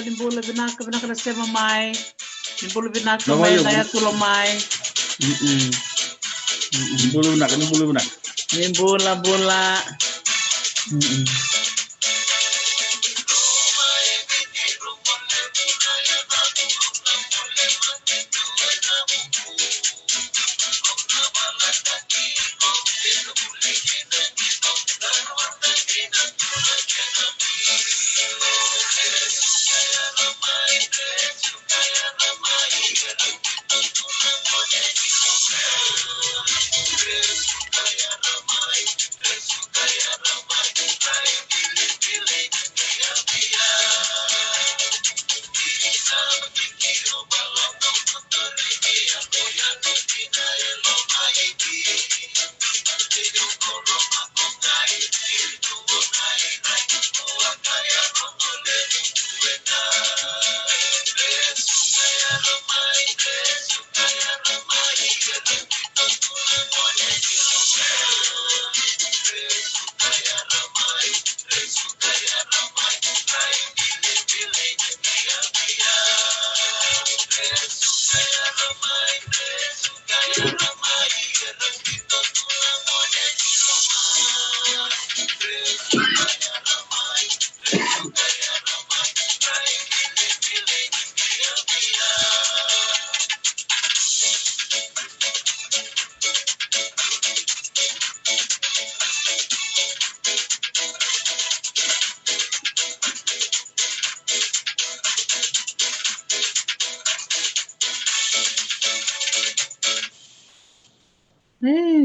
Nimbula binaka nasema mai. Nimbula binaka mai na ya tulo mai. Nimbula binaka. Nimbula.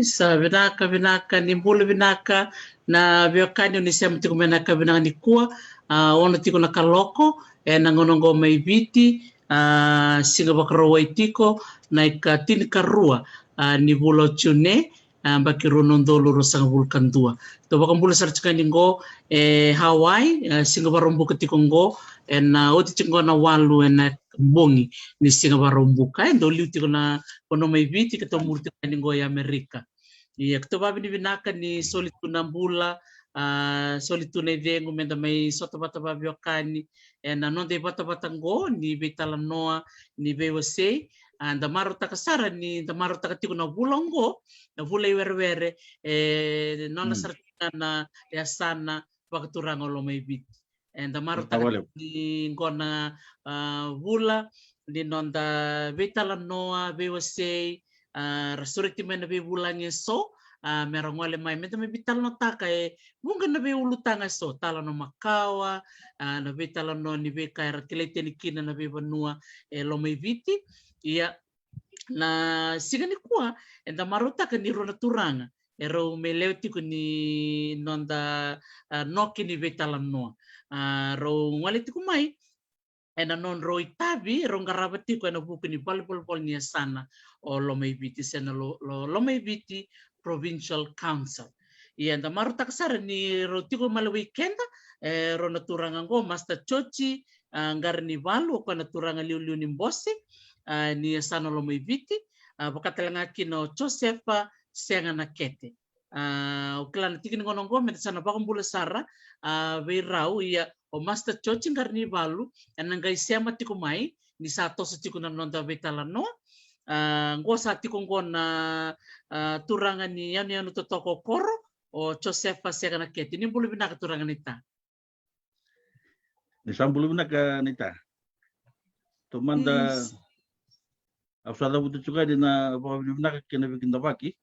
Sa binaka nimbula binaka na biokani ni sema tiko menaka binaka ni kua ono tiko na kaloko na ngonongo mai viti singa bakarawai tiko na ikatini karua ni bula tune baki ronondolo rosanga bulkan dua to bakam bula sarchika ningo Hawaii singa barombu ketiko ngo na oti tiko na walu na bongi ni singa barombu kai ndo liu tiko na kono mai viti ketemu tiko ningo ya Amerika. Iya, ketoba bini binaka ni solituna mbula, solituna ivengu menda mai sota bata babiokani, na nonde bata batango ni betala noa ni bewase, da maro takasara ni da maro takatiku na bulongo, na bula iwerwere, nona sartina na yasana bakaturanga lo mai bit. Da maro takatiku ni ngona bula, ni nonda betala noa bewase, rasuriti mena be bulange so merongole mai meta me bital no taka bunga na be ulutanga so tala no makawa na be tala no ni be kaira kilete ni kina na be banua lo mai viti ia na sigani kuwa enda marota ka ni rona turanga ero meleo tiku ni nonda noki ni be tala no ro ngale tiku mai ena non roi tabi rongaraba tiko ena buku ni pol ni sana o Lomai Viti sena Lomai Viti Provincial Council. Ia nda maru taksara ni rotiko mala weekenda ro naturanga ngo Master Chochi ngar ni valu ko naturanga liu ni Mbosi ni sana Lomai Viti bakatelanga kino Josefa senga na kete. Uklan tikin ngono ngo met sana bakambula sara beirau ia o Master Chochi ngar ni valu enangai sema tiko mai ni sato sa tiko na nonda betala no ngo sa tiko ngo na turanga ni yanu to toko koro o Josefa senga na kete ni bulu binaka turanga nita ni sambulu binaka nita to manda afsada butu chuka dina binaka kena bikin tabaki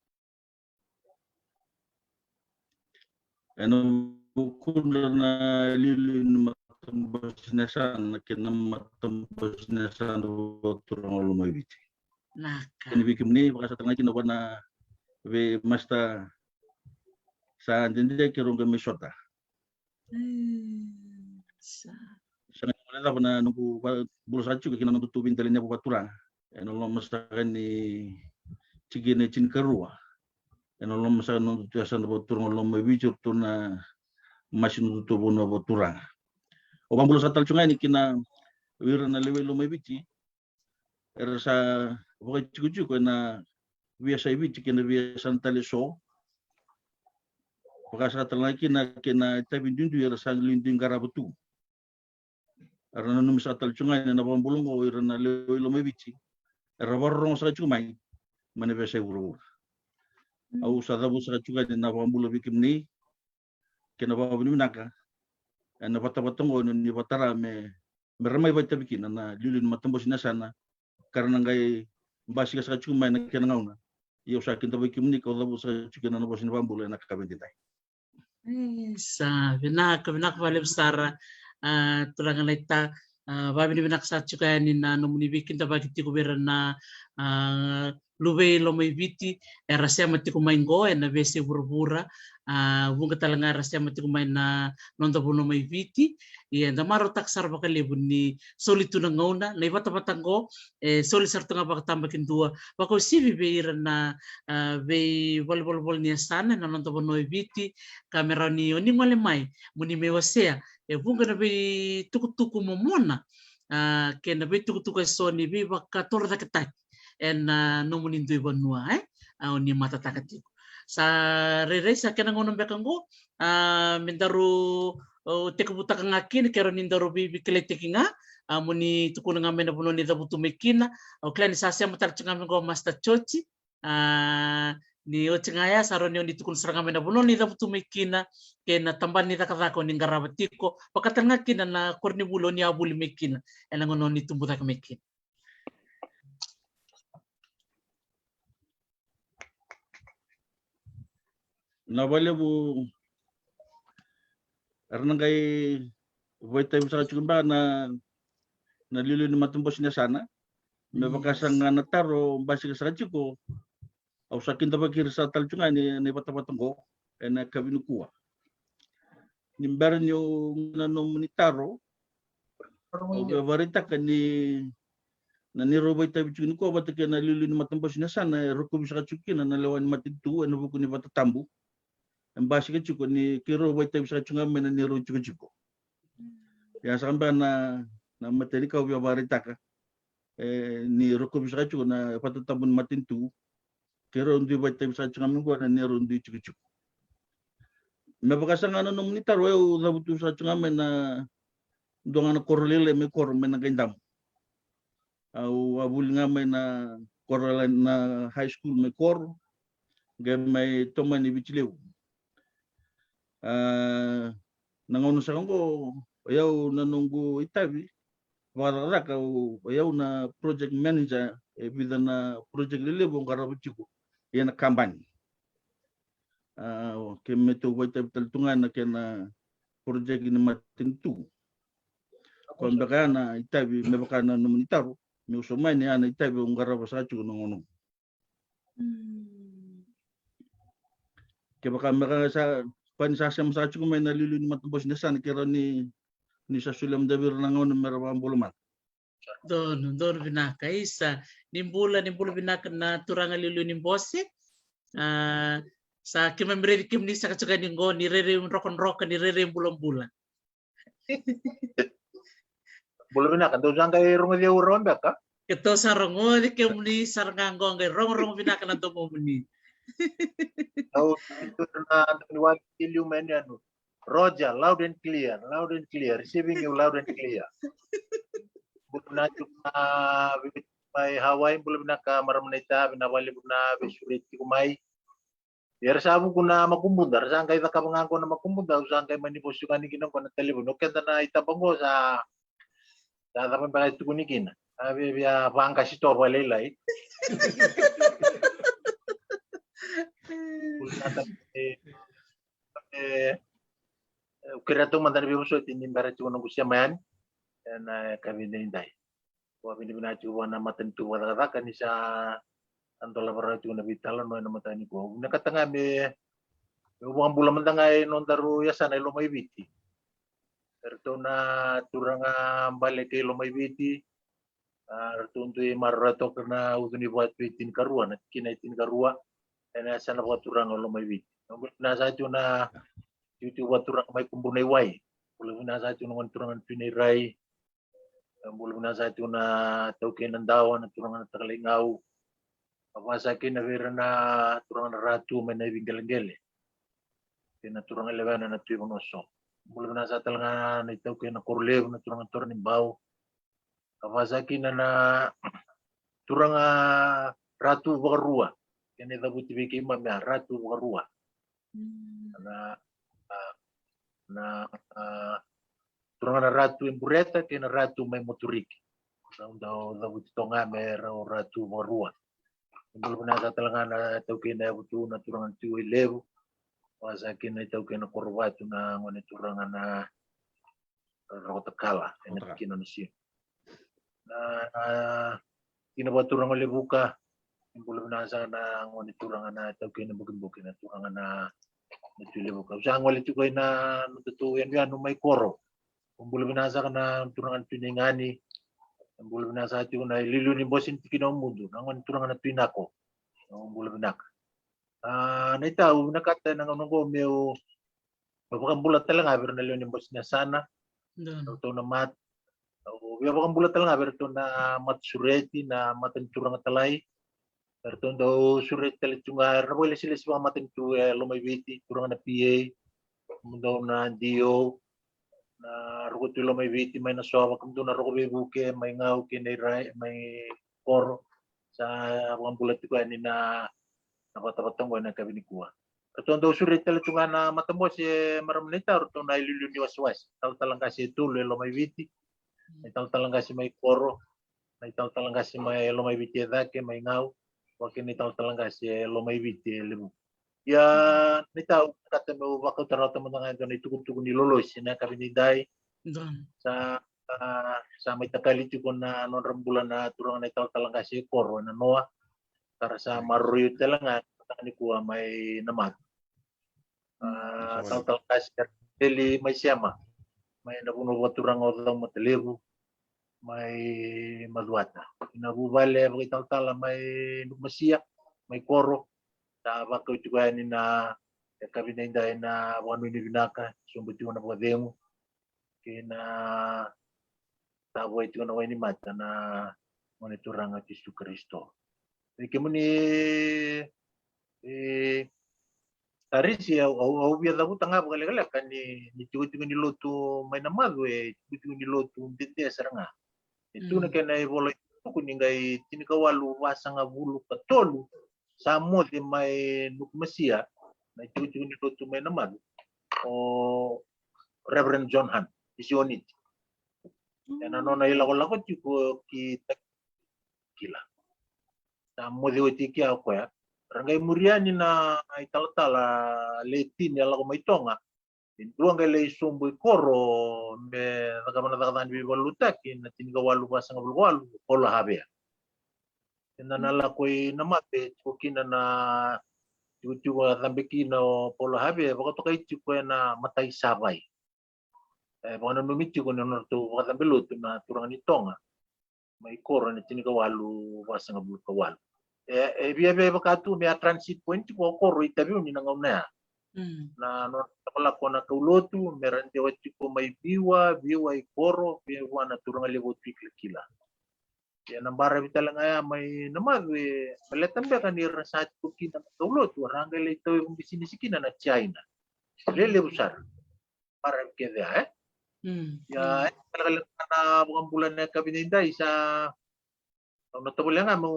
eno bukunda na lilu matembus nesan kena matembus nesan turang lumai bici. Naka. Ini bikin ni pakasa tengah kina wana we masta sa jende kirung kami shota. Sa. Sangat mulai wana nunggu bulu sacu kina nunggu tubin talinya buat turang. Eno lo masta kan ni cigine cin kerua. Eno lo masta nunggu tuasan buat turang lo mai bici tuna masih nunggu tubuh buat turang. Obang bulu satal cungai ni kina wira na lewe lo mai bici. Ersa pokoknya cukup na biasa bici kina biasa tali so. Pagkasa talaki kina tabi dundu ersa linding garabutu. Arana numi sa tal cungai na pambulong ko irana lewe lo mai bici. Era warong sa cumai mana biasa uru. Au sa dabu sa cungai na pambulo bikim ni kina bawa ni naka. Na patapatong ko ni patara meramai baca bikin na lulun matembus na sana karena ngai basi ka cumai na kina ngauna. Iyo sa kinta bikim ni ko dabu sa cungai na bos ni pambulo na kabintitai. Sa binaka balik besar tulangan laita babi ni binak sa juga ni na nomuni bikin ta bagi tiku beran na lube lo mai biti rasya mati ko main go na besi burbura bunga talanga rasya mati ko main na nonto buno mai biti iya da maro taksar bakali bunni solitu na ngauna na ibata batango soli sartu nga bakatamba kintua bako sivi beiran na be bol ni sana na nonto buno mai biti kamera ni oni ngole mai muni mewasea bunga na be tuku momona ke na be tuku soni be bakator da ketai en nomunin tu banua ni mata takatiku sa rere sa kena ngono bekango mindaru teka buta kangakin kero nindaru bibi kletekinga muni tukuna ngamena buno ni dabutu mekina o klani sa sia matar changam go master chochi ni ochingaya saroni ni tukun seranga mena buno ni dabutu mekina kena tamban ni takatako ni ngarabatiko pakatangakin na korni bulo ni abuli mekina ena ngono ni tumbuta mekina. Na bale bu karena kai voita bisa cukup na lilu ni matembus ni sana me bakasang na taro basi ka cukup au sakin tabakir sa talcunga ni patapatong na kabinu kuwa nimbaran yung nanom ni taro au varita kan ni na nirobay tabi cukup ko bata na lilu ni matembus ni sana roko bisa cukup na lawan matitu na buku ni patatambu basi ka cukup ni kiro boy tayo sa cunga mena ni ro cukup. Ya sampai na materi kau biar barita ka ni roko bisa cukup na patut tabun matintu kiro undi boy tayo sa cunga mengko na ni ro undi cukup. Me bakasang ano nung ni taro eu dabutu sa cunga mena dongan korlele me kor mena gaindam. Au abul nga mena korlele na high school me kor gamay toman ni bichileu. Nangono sa ko ayaw na nunggu itabi para ka ayaw na project manager bida na project lelebong karabuchiko yan na kampanya kemeto boy taltungan na kena project ni matintu kon baka na itabi me baka na numunitaro me usomay ni ana itabi ang karabasacho nangono ke baka maka sa pansasam sa cukup main nalilun matubos na sana kira ni sa sulam dabir nangon merawang bulumat. Don binaka isa nimbula binaka na turanga lilu ni bose sa kimembre kim ni sa kacuka ningo ni rere rokon ni rere bulan. Bulu binaka do jang kay rungo dia uron baka. Ito sa rongo di kim ni saranganggo ngay rong binaka na to mo ni. Tahu itu na wakil ano. Roger, loud and clear, receiving you loud and clear. Bukan na may Hawaii belum nak maramnita binawali na bisulit kumay. Yar sabu kuna makumbunda, saan kayo nakapangako na makumbunda, saan kayo manipusyukan ni kinong na telepono. Kaya na itapango sa dapat pa ito kunikin. Sabi biya pangkas ito walilay. Kira tu mantan biasa ini barat cuma nunggu siaman dan kami nindai. Wah ini benar cuma nama tentu kata-kata kan bisa antola barat cuma vital no nama tani ko. Nak katanga be bukan bulan mentangai non taru ya sana lo mai biti. Tertona turanga balik ke lo mai biti. Tertuntu marato kena utuni buat bitin karua nak kina itin karua. Dan sana buat turanga lo mai biti. Na sa cuna itu buat turang mai kumbunai wai. Boleh na sa cuna ngon turangan pinai rai. Boleh na sa cuna tau kenan dawan turangan terlengau. Apa sakin na vera na turangan ratu menai binggelengele. Kena turangan lewana na tuyo monoso. Boleh na sa talanga na tau kena korlev na turangan torni bau. Apa sakin na turangan ratu bakarua. Kena tabuti biki mamya ratu bakarua. Na turangan ratu yang bureta kena ratu mai motoriki. Daw buti tonga mera ratu bakarua. Belum na sa talanga na tau kena butu na turangan tuyo levu. Wasa kena tau kena korwatu na ngone turangan na rotakala ena kina nasi. Na kina buat turangan lebuka. Belum na sa na ngone turangan na tau kena bukin-bukin na turangan na tuyo lebuka. Usa ngole tu kay na nututuyan yan may koro. Belum na sa na turangan tuningani. Belum na sa tu na lilu ni bosin tikina mundo. Ngone turangan na tunako. Belum nak. Naitaw nakata nang nunggo meu babakan bulat talaga pero na leon bos na sana to na mat babakan bulat talaga pero to na mat sureti na matan turang talay pero to do sureti talit tunga wala sila sa matan tu lumay biti turang na PA mundo na dio na rugo tu lumay biti may nasawa kundo na rugo bebuke may ngaw kinay may koro sa babakan bulat ko ani na tapatong na kabini kuha. Ito daw sulit talaga nga na matamo si maramnita ito na ilulun ni waswas. Tal talang kasi tuloy lo may biti. Tal talang kasi may koro. Tal talang kasi may lo may biti dake may ngaw. Wakin tal talang kasi lo may biti limu. Ya nita kata mo bako tarata mo nga ito tukun ni lolos na kabini dai. Sa may takali ko na non rambulan na turang na tal talang kasi koro na noa. Para sa maruyo talaga ni kuha may namat. Tal kasi deli may siyama. May nabuno turang odang matalibu. May madwata. Inabubale bagi tal may nugmasiya, may koro. Sa bako juga ni na kabinay na wano ni binaka sumbut yung nabwademo. Kina tabo ito na ni mata na monitorang at Isu Kristo. Kamu ni taris ya au biar tahu tengah berkali-kali kan ni cuci ni lotu main nama gue cuci ni lotu tete seranga itu nak kena boleh aku ni gai tini kawalu wasanga bulu katolu samo di mai nuk mesia na cuci ni lotu main nama o Reverend John Han isionit dan nona ilago cukup kita gila mo de otiki ako ya rangay muriani na italtala letin ya lago maitonga induang gale sumbu koro me nagamana dagdan bi balutaki na tinga walu basang walu pola habe na nala ko namate kokina na tutu tambekino pola habe bako to kay ko na matay sabay bako numiti ko na to bako tambelut na turang nitonga may koro na tinga walu basang walu biya bakatu may transit point ko koro itabi ni nangauna na no ko na kaulotu meron de wati ko may biwa koro biwa na turang libot kila ya nambara bitala nga may naman maletan ba kanir sa ko kita kaulotu rangal ito yung bisinisikin na China lele besar para kede ya talaga na bukan na kabinida sa notable nga mo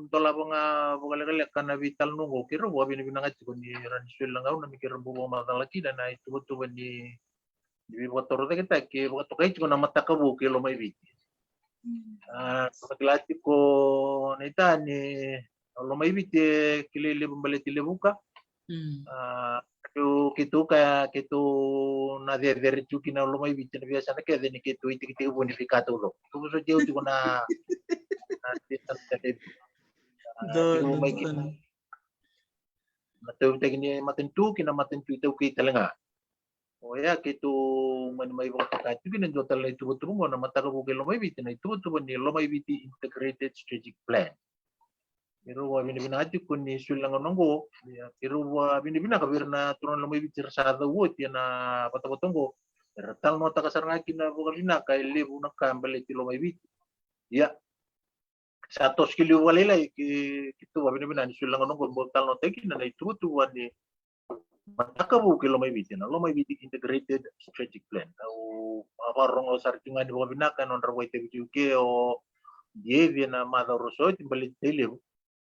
tola nga bukalakala kana vital nungo kiro wa binibinangat ko ni Ranswell lang na mikir bubo matalaki na ito ni motor de kita ke buka kay ko na matakabu kilo may biti pagklati ko nita ni lo may biti kilele bumbaliti lebuka Kitu kayak kitu na dari cuki na lumay bicara biasa na kaya ni kitu iti bonificato lo. Kung so jauh tu na may matau tagini matentu kina matentu itu kita lenga. Oh ya kitu may waktu itu kina jotal itu betul mo na mataka buke lumay bicara itu betul ni lumay biti integrated strategic plan. Pero binibina ati kun ni sulang nongo pero binibina kabir na turon lamay bitir sa dawot yan na patapotongo tal no ta kasar ngakin na bukalina kay lebu na kambale ti lamay bit ya sa tos kilo walila kitu binibina ni sulang nongo tal no tekin na itu tu ni matakabu kilo may bit na lamay bit integrated strategic plan au aparong sar tungan di binibina kan on rawai te bijuke o dia na madoroso timbali telebu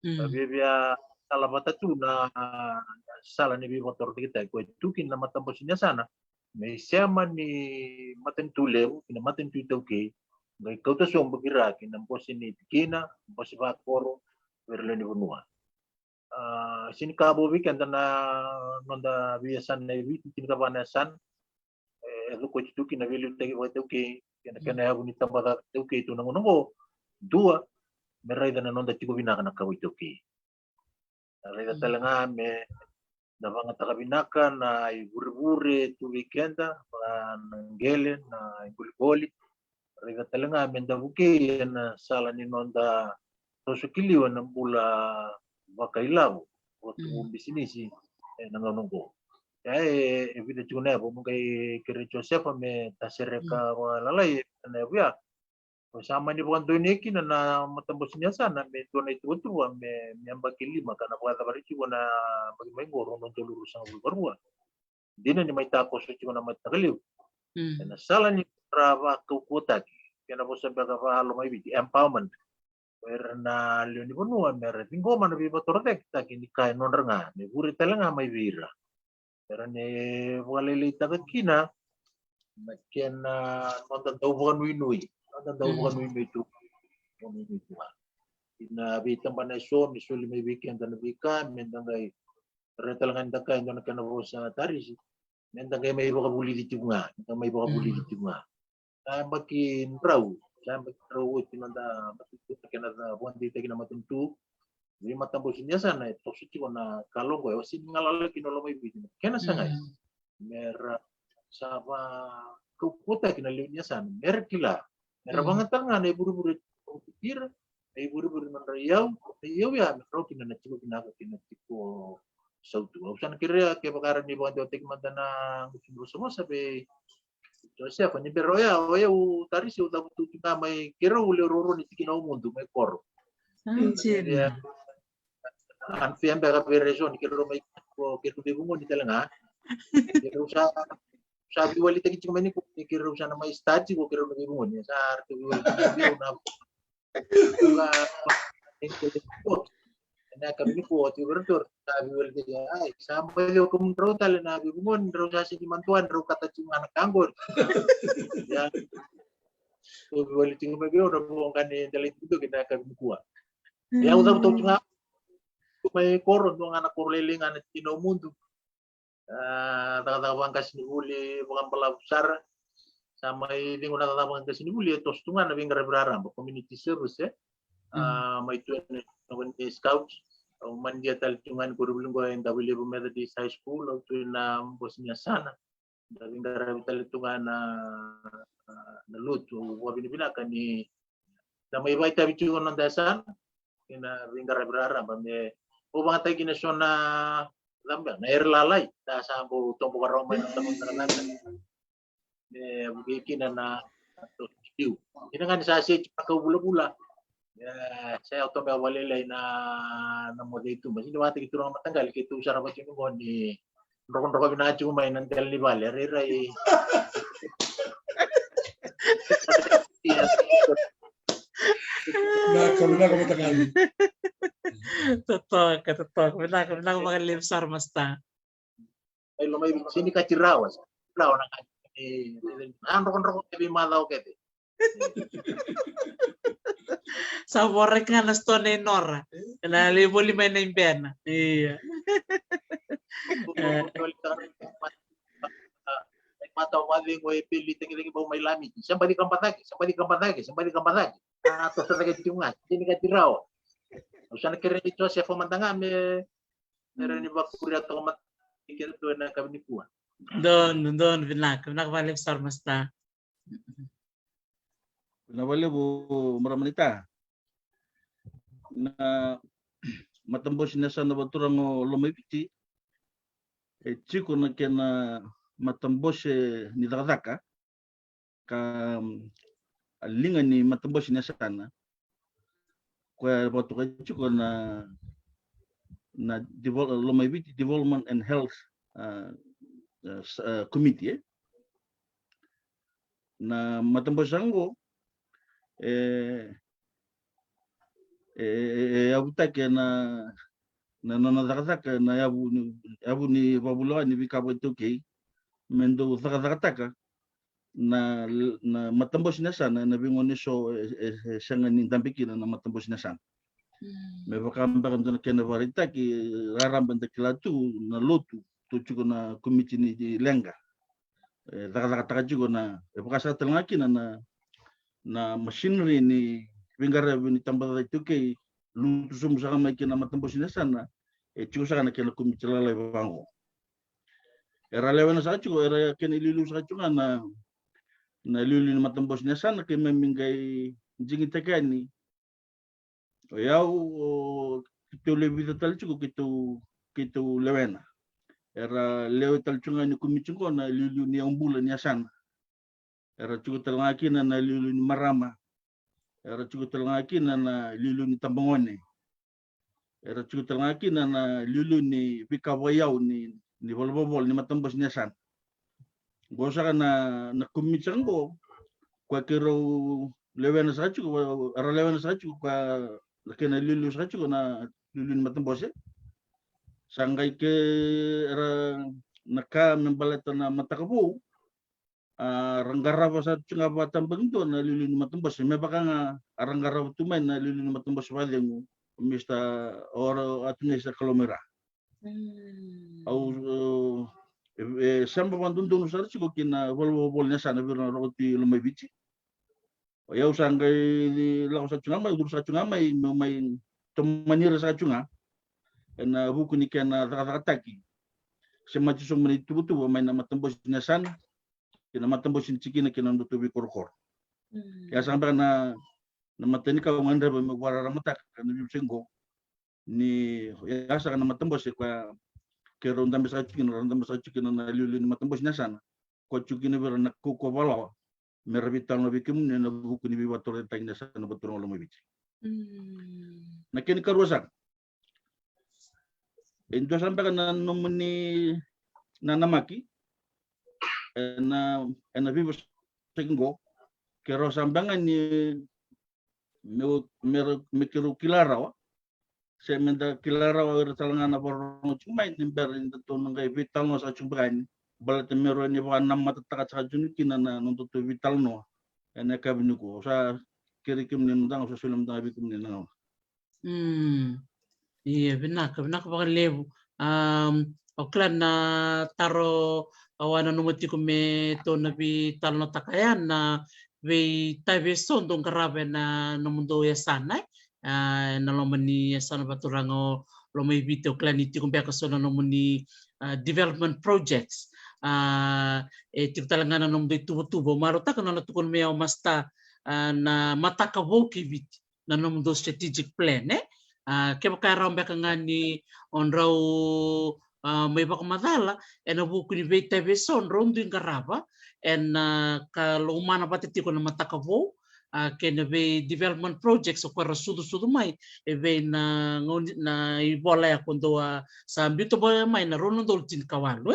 Bibia salamata tu na sala ni motor kita ko tukin na matambosinya sana may siyama ni matentule kina matentu itoke ngay kauta song bagira kina bosi ni kina bosi bakoro verleni bunua sin kabo weekend na nonda biasan na wiki kina banasan elu ko tukin na velu tagi wa toke kina kana habu ni tambada toke tu nangonongo dua merai dan nonda tigo binaka na kawai toki. Reda talanga me na mga takabinaka na iburi-buri tu weekenda nanggele na ibuli-buli. Reda talanga me da buke na sala ni nonda susukiliwan ng bula bakailaw o bisinisi nanganungko. Kaya evita chuna po mga kiri Joseph me tasereka lalay na buya. Sama ni bukan doneki na matambos niya sana me donate itu me ambaki lima kana buat barici wana bagi mai gorong non tulu sang barua dina ni mai tako so na matagaliw na sala ni traba kota kana bo sa baga halo mai biti empowerment na leoni bonua mere tingo man bi batortek ta kini kai non renga me buri telanga mai vira ne walele tagakina makin nonton tau bukan winui ada bukan winui itu ina bitam panai so misuli may weekend na bika mendangai retalangan dakai ndo nakana bosa taris mendangai may bakabuli di tunga may bakabuli di tunga makin raw tinanda matutu kana buwan dito kina matuntu di matambos niya sana ito siti ko na kalongo sin ngalala kinolo may bitin kena sangay mera sama kukuta kina linya sana merkila mera banget tangan ay buru-buru pikir ay buru-buru man riyaw ya mero kina natiko sautu usan kira ke bakaran ni buwan dotek madana gusto sabi Joseph ni pero ya tari si udah butuh kita may kira uli roro ni tikina mundo may koro anfian baka version kira may ko kira bibungo ni talanga kira sabi wali tagi cuma ni kira usa na may stage ko kira bibungo ni sa arti wali na kami po tibertur sabi wali tagi ay sampai yo kumro tal na bibungon ro sa si mantuan ro kata cuma anak anggur ya so wali tingo magyo ro kan ni dalit itu kita kami kuat ya udah betul cuma may koron ng anak korleling anak tino mundo taga-taga bangkas ni uli bukan pelabsar sama ini guna taga bangkas ni uli tos tungan na bingkar berarang community service may tuan ni scouts man dia tal tungan kurulung ko en W Methodist High School o tuan na bosnya sana bingkar tal tungan na luto wa binibinakan ni na may baita bitu ng dasan ina bingkar berarang bame o mga tayo kinasyon na lambang, na erlalay, na sambo itong bukaromay ng tamang bugikina na ito. Ina nga nisasi, pagkabula-bula. Saya otoba walilay na mo dito. Mas iniwatig ito ng matanggal, kito sarapat yung mo ni rokon-rokon binadyo may nantel ni Valer. Riray. Kabila ko matagal. Totoo. Kabila ko mga limsar masta. Ay lumay sini kacirawas. Lao na rokon-rokon kami malaw kete. Sa worek nga na stone Nora. Na libo lima na imbena. Iya. mata wali ngo ipili tingi bau mai lami sampai di kampat lagi atau sebagai tiungan ini ka tirao usana kere itu saya pemantanga me ni bakuri atau mat pikir tu na kami kuan Don binak balik sar masta. Nawali bu maramanita na matambos na sana baturang lumipiti chiko na kena matambos ni dakaka ka linga ni matambos na sana kwa batu chiko na lumipiti development and health committee na matambos sango abutake na zakataka na yabu ni babulawa ni bikabo toke mendo zakataka na matambos na sana na bingone so sanga ni dambiki na matambos na sana me bakamba kan kena varita ki raram benda kilatu na lotu to chuko na komiti ni lenga zakataka chuko na bakasa telngaki na machinery ni bingara ni tambah itu ke lu sum saka mai kena matambos na sana chuko saka na kena komiti la bango era lewana sa chuko era kena lilu sa chuko na lilu ni matambos na sana ke memingai jingi tekani yau kitu lebih total chuko kitu lewena era lewe tal chunga ni komiti ko na lilu ni ambula ni sana era chuko telngaki na lilu ni marama era chuko telngaki na lilu ni tambangone era chuko telngaki na lilu ni pikawayau ni bol ni matambos ni san gosa na komiti ngo kwa kero lewena sa chuko era lewena sa chuko kwa kena lilu sa chuko na lilu ni matambos sangai ke era naka membaleta na matakabu ranggara sa chunga batambang to na lilu ni matambos me baka nga ranggara tumay na lilu ni matambos wale mo mista or atune sa kalomera au samba bandundun sa chiko kina bol na sana birna roti lumay bichi yau sangai la sa chunga mai dur sa chunga mai tomanira sa chunga na buku ni kena rakataki semaji so meni tubutu mai na matambos na sana kina matambos ni cikina kina ndutubi korkor ya sampai na matani ka ngandra ba magwara matak na bisengo ni ya sa na matambos kwa kero ndambe sa cikina na lilu ni matambos na sana ko cikina ber na ko bala merbital no bikim na buku ni biwator tang na sana betul lo mabici na kini karuasan Ento sampai na nomini na namaki na vivo sengo kero sambangan ni me kero kilara se menda kilara wa talangan na borong cuma ni berin to ngai vital no sa cumban balat mero ni wa nam mata taka sa juniki na nuntu vital no ene kabinu ko sa kirikim ni ndang sa sulam da bikum ni na Iya benak bakal lebu. Oklan na taro awana numati ko me to nabi talno takayan na we tabe son dong karabe na numundo ya sana na lomani ya sana baturango lomai bito oklan iti ko beka so na numuni development projects tik talangana num de tubo marota kana na tukon me masta na mataka woki bit na numundo strategic plan kaya karamba ka nga ni onraw may bakamadala na buku ni Beta Beson rondo yung karaba ka lumana patiti ko na matakavo kaya be development projects o para sudo may be na ibola ya kundo sa ambito ba may na ronondol tin kawalo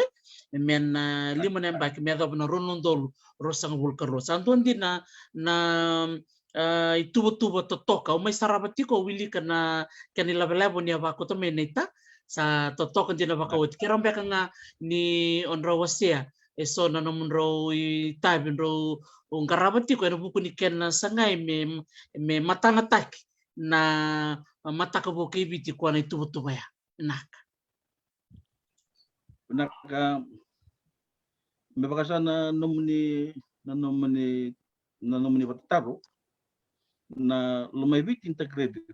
men lima na mbaki medo na ronondol rosang vulkaro santon din na itubo totoka umay sarabati ko wili kana kanila balabo ni abako to menita sa totoka din abako kirambe ka nga ni onrawasia so na namun raw itabin raw ang karabati ko buku ni ken na sangay me matangatak na matakabo kibiti ko na itubo ya nak Naka mebakasa na nomuni pataro na lumaybit integrated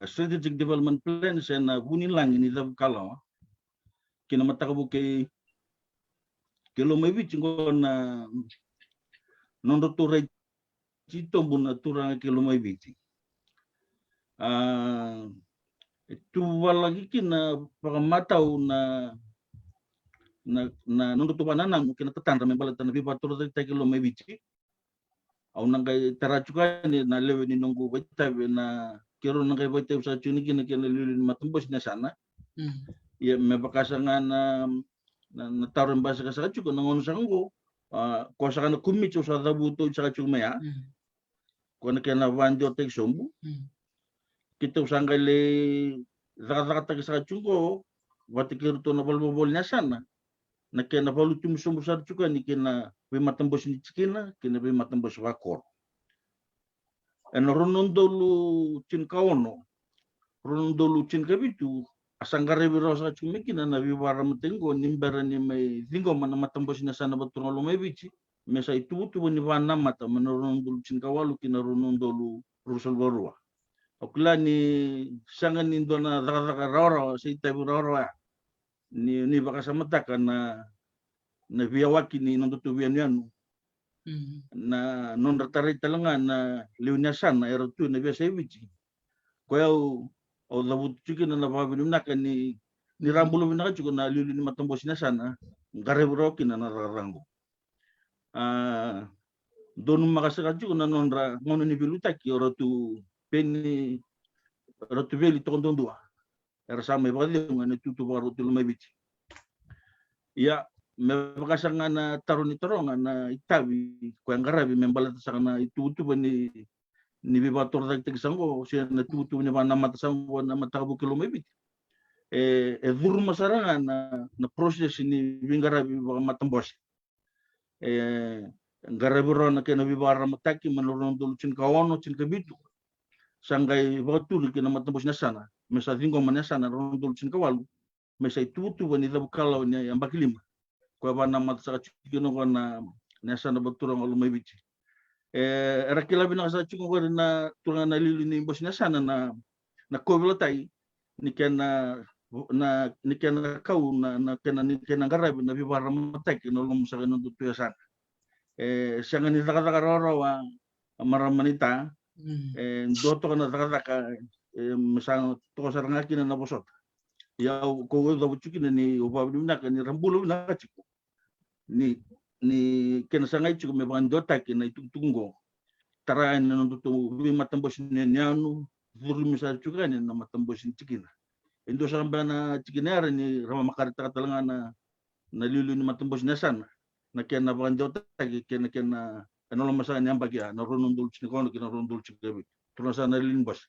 strategic development plan sa na gunin lang ni daw kala kinamatakabu kay lumaybit ngo na nondo turay chito buna turang kay lumaybit itu lagi kina pakamataw na nondo tupananang kina tatanda may balatan na bibatur tayo lumaybit au nang kay tarachuka ni na lewe ni nunggu tabi na kiro nang kay tayo sa chuni kina lulun matumbos na sana ya mebakasa nga na taron basa ka sa chuko nang ono sango ko sa kana kumit sa dabuto sa chumaya ko na kana vanjo tek sombu kita usang kay zakata sa chuko watikir to na bolbol na sana na kena balu tumusumbu sa chuka ni kina matambos ni chikina kina matambos wakor ronondolu chin kaono ronondolu chin kabitu asangare biro sa chumikina na biwara matengo nimbara ni may dingo man matambos na sana baturo lumay bichi mesa itu ni wana mata ronondolu chin kawalu kina ronondolu rusol borwa okla ni sangan nindo na zakaka roro sa itabu roro ni baka mataka na biyawaki ni nandutubian yan na non rataray talanga na liunyasan na erotu na biya sa ibichi kaya o labut chuki na nababinim naka ni rambulo binaka chuko na liuli ni matambos na sana garebroki na nararango doon makasaka chuko na nonra ngono ni bilutaki orotu peni rotu beli tokondondua era sama ibadilyo nga natutuwa rotu lumaybiti ya mebakasa nga na taroni toronga na itabi ko ang garabi membalat sa kana itutuba ni bibator dagtag sango siya natutuba ni na mata sango na matabo kilomaybiti dur masaranga na proses ni bingarabi baka matambos garabi ro na kena bibara mataki manurong dulcin kawono cin kabitu sanggay batul kina matambos na sana mesa dingo man sana rondol cin kawalu mesa itu ni labukalaw niya yang bakilim ko ba na mat sa chikino ko na sana baturang lumaybit rakila bina sa chikino ko na tulungan na lilini bos na sana na kobilatay ni kana kau na kana garabi na bibara matek no lum sa kanon tuya sana siya nga ni zakarawa maramanita doto kana zakaka misang to sa ngaki na nabosot ya ko do buchuki ni ubabi na kan rambulo na chiko ni ken sangay chiko me bando taki na itungtungo tara na ndutu bi matambos ni nyanu zuri misal chuka ni na matambos ni chikina indo sa na chikinara ni rama makarita talanga na lilu ni matambos na sana na ken na bando taki ken na ano lang masaya niyang bagya na runondul chiko na runondul chiko tulo sa nalilin bos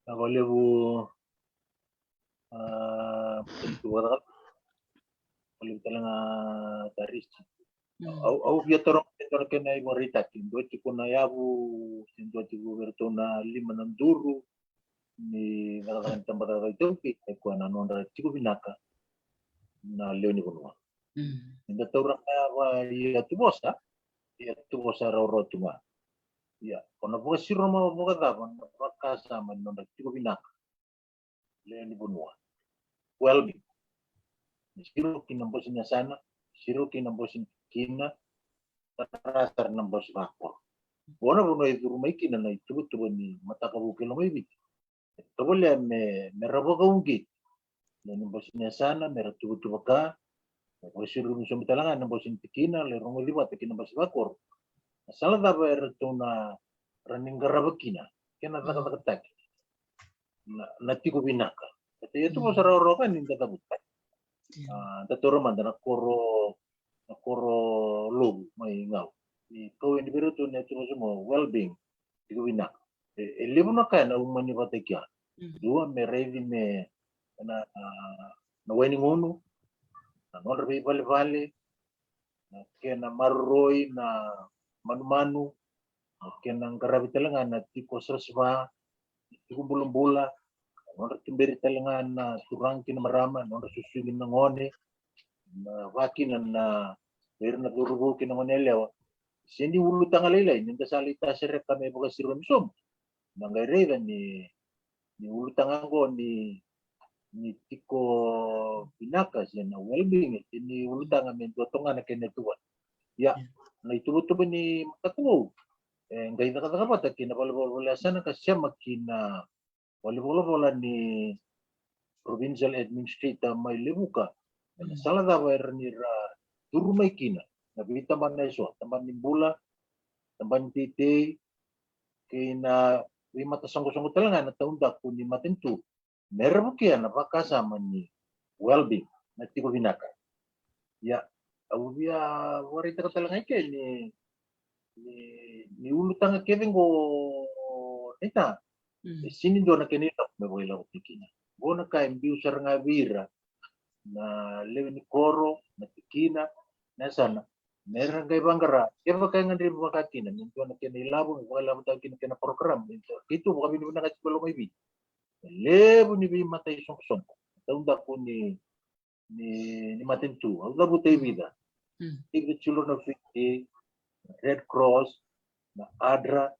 Lebu tuwarak oleh talanga taris au via torong kena imorita tindo cikuna yabu tindo ciku bertona 5-6 duru ni ngalakan tempat itu ku ananonda ciku binaka na leoni kunwa inda torang ya tubosa roro tuma ya kono boga siroma boga daban rakasa manonda ciku binaka leoni kunwa well-being Siro kinambosin sana, siro kinambosin kina, terasar nambos bakor. Bona bono itu rumah kina na itu ni mata kabuki lo mai bit. To boleh me rabo kaungi. Na nambosin sana, me ratu baka. Ko siro musim talangan nambosin kina, le rongo libat kina nambos bakor. Salah da ber to na running garabo kina. Kena tak. Na tigo binaka. Itu mo sararo kan ninda tabutai. Tatoro man na koro log may ngaw. Ikaw individu to na mo well-being. Ikaw winak. Libo na kaya na umani bategya. Dua me revi me na wening uno. Na nolra be vale na kena marroy na manu-manu. Kena ngarabi talaga na tiko sasba. Tiko bulong-bula. Nonra timberi talengan na turangkin marama, nonra susugin ng ngone, na wakin na meron na turubukin ng ngone lewa. Sindi ulu tangalilay, ninda salita sirek kami buka sirumsum. Nangairera ni ulu tangango ni Tiko Pinaka siya na well-being, ni ulu tangan men dotongan na kenetuan. Ya, na itubo ni Matakuo. Ngayon nakakapata kinapalabalasan ka siya makina wala ni provincial administrator may libuka. Salah daw ni turumay kina. Nabita man na iso, tamban ni Bula, tamban titi, kina lima tasanggo-sanggo talaga na taunda ko ni Matintu. Meron mo kaya napakasama ni well-being na Tiko Pinaka. Ya, awuya warita ka talaga ike ni ulu tanga Kevin go nita. Sini do na kenita me boy la tikina. Go na kay biu sar nga vira na lewe ni koro na tikina na sana. Meron kay bangara. Kaya kay ngandri makatina nito na kenilabo wala mo tawag kina program nito. Ito mo kami na kasi balo may bi. Lewo ni bi matay song. Taunda ko ni Matintu. Ang labutay vida. If the children of the Red Cross, na ADRA,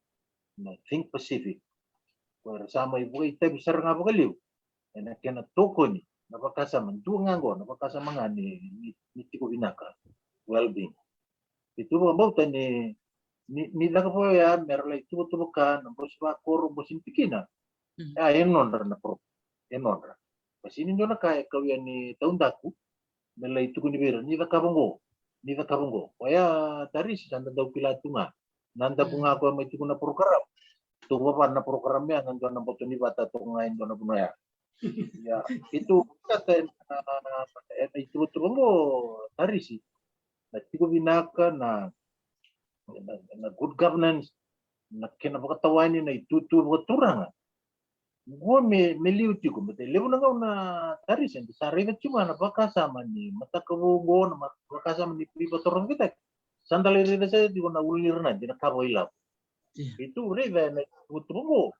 na Think Pacific. Kung sama ibu ita besar nga bagaliw. Na kena toko ni, napakasama, duwa nga ngo, napakasama nga ni Tiko Pinaka, well-being. Ito mga bauta ni lang po yan, meron lang itubo ka, nampos ba, koro, bosin pikina. Yan nonra na pro. Yan nonra. Kasi ninyo na kaya kawiyan ni Taundaku, nila ito ko ni Bira, ni Kabongo. Kaya taris, nanda daw pilato nga. Nanda po nga ako may ito ko na program. Tuwa pa na program yan, nandun ang boto ni Bata ito ngayon doon na punaya. Ya, itu kata itu mo taris. Na Tiko Pinaka na good governance, na kinapakatawan na itutu mo turang. Gua meliuti ko, lewo na nga na taris, sa rivet cuma napakasama ni Matakabugo, napakasama ni Pribatorong kita. Sandali rin saya, di ko na ulir na, di na kaboy lang. Itu rivet na itutu mo.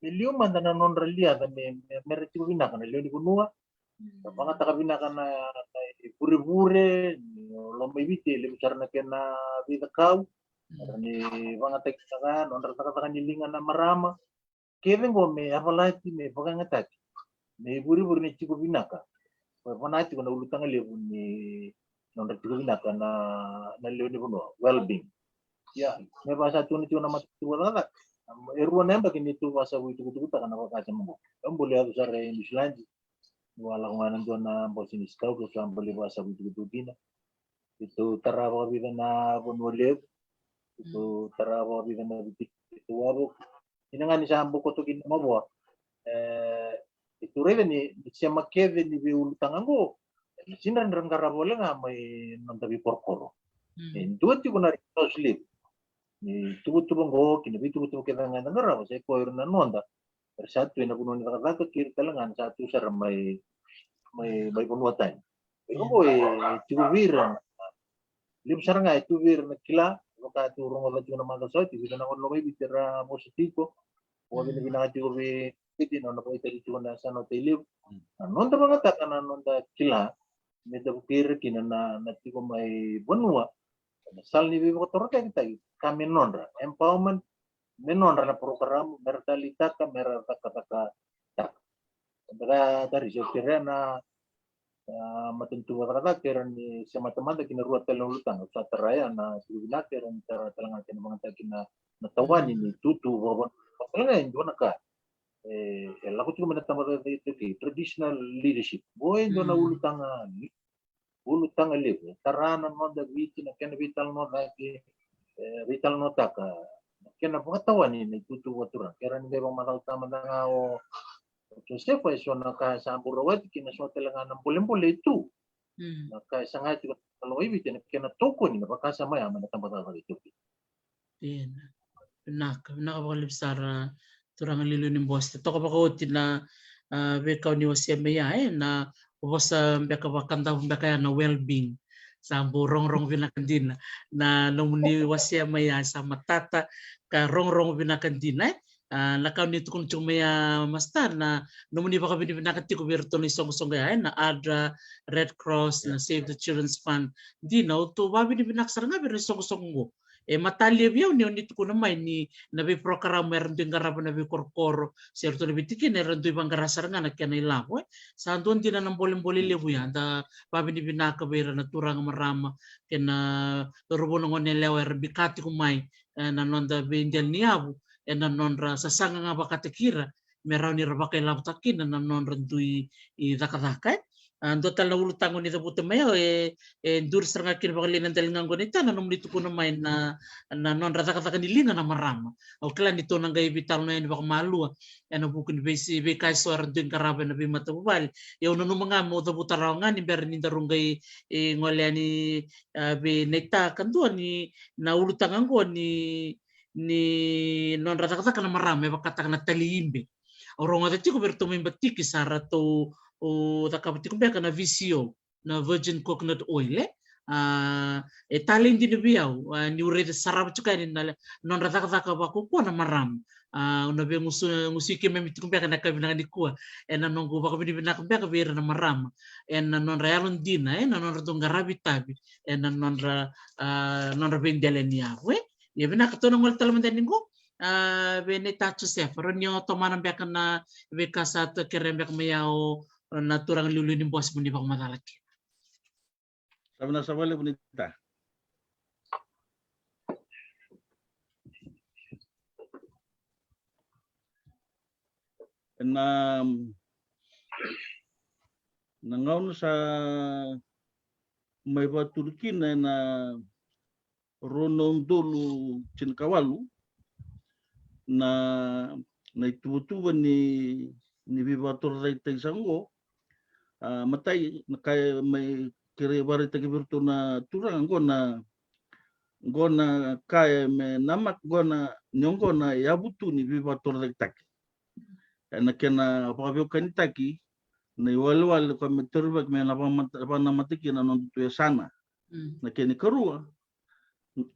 Milium man na non-relia, meron Tiko Pinaka na lewo ni Kunua. Mga Pinaka na puri-puri, lomay-biti, lewo sar na kena Vitakaw. Ni mga Pinaka, non-rataka nilingan na marama. Kevin go me apalati me pagangatak me buri ni Tiko Pinaka panati ko na ulutang lewu ni Tiko Pinaka na lewu ni Puno well-being ya me basa tu ni na matuwala eruan namba kini tu basa itu ta kana ka mo ambole abu sare ni Islands wala ko nan do na bosin iskaw ko ambole basa itu dina itu tarawa bida na bonole itu tarawa bida na bitik itu wabo inangan sa ambo ko to ginamawa itu rin ni siya makeve ni ulutang ngo sinran ran karabola nga may nandabi porkoro duat ko na rin sleep ni tubo ngo kinabitu kita nga nangara sa ko rin na nonda satu na kuno ni kakak kir talangan satu sar may punuatan ko tuwira lim sar nga tuwira na kila maka turong wala yung naman sa ito na ako lumay bitira positibo huwag binakati ko biti no na po ito na sa notilib nonda mga taka na nonda kila medyo kira kina na natiko may bunwa sal ni bibo ko kita kami nonra empowerment menonra na program mertalita ka merata dari kira na matentu kata kira ni sa mata-mata kinaruat talong lutang sa taraya na sila kira ni talangan mga kina natawan ni tutu talaga hindi na ka lagot ko manatama dito traditional leadership boy do na ulutang alip taranan mo da biti na kena vital no lagi vital no taka kena pagtawan ni tutu watura kira ni bang mataw tama na o kasi po iso nakasamburawat kinaswa talaga ng pulim-puli ito. Nakaisangay ito kalaway bitin kinatoko ni napakasama yaman at ang patata ito. Yan. Nakapakalipsara turang lilo ni boss. Ito ka pakautin na bekaw ni wasya maya na ubos sa bekawakanta bekaya na well-being sa burong-rong binakandina na nung ni wasya maya sa matata ka rong-rong binakandina Lakaw ni tukun chung maya mastar na nomuni baka binibinakati ko birto ni song-song na ADRA, Red Cross, na Save the Children's Fund. Di na, to babi bininaksar nga pero song-song mo. Matalya biyaw ni onit ko naman ni nabi program meron din garap nabi korkoro serto nabi tikin meron din bang garasar nga nakyanay lako sa doon din na ng bolim-bolim lebu yan da babi ni binakabira na turang marama kena turubo ng onelewa bikati kumay na nonda bindel niyabu na nonra sa sanga nga bakatikira meron ni rabakay labtakin na nonra dui idakadakay total na ulutang ni tabuto mayo dur seranga kin bakali nan dalingan gonita na numli tuko na main na non rata kata kanilina na marama o klan dito nang gay vital na yun baka malu ano bukun besi be kay suar din karabe na bi matabal yo no mga mo tabuta raw nga ni ber ni darung gay ngolya ni be nekta kanto ni na ulutang ko ni non rata kata na marama baka na talimbe orang ada tiko berto membatiki sarato o takapati kumbaya na VCO na virgin coconut oil talin din biyaw ni ure sarap chuka ni non rata ba ko na maram una be musiki memit kumbaya na kabina ni kuwa na non go baka binibina kumbaya ka bira na maram na non realon din na non ratong garabi tabi na non ra bendelen ya we ye bina ka to nang wal talaman din ko bene tacho se ronyo to manam beka na beka sa to kerembek mayaw naturang lulu ni bos muni bang matalaki. Sabi na sa wala bonita. Na nangaw sa may Turkin na ronong dulu cinkawalu na itutuban ni Bibator Raytay Sango matay kay may kiribari tagibirto na turang gona kaya me namak gona nyongo na yabutu ni Bibator Raytay na kena apabio kanitaki na iwalwal ko meterbag me na panamatiki na nonto sana na keni karua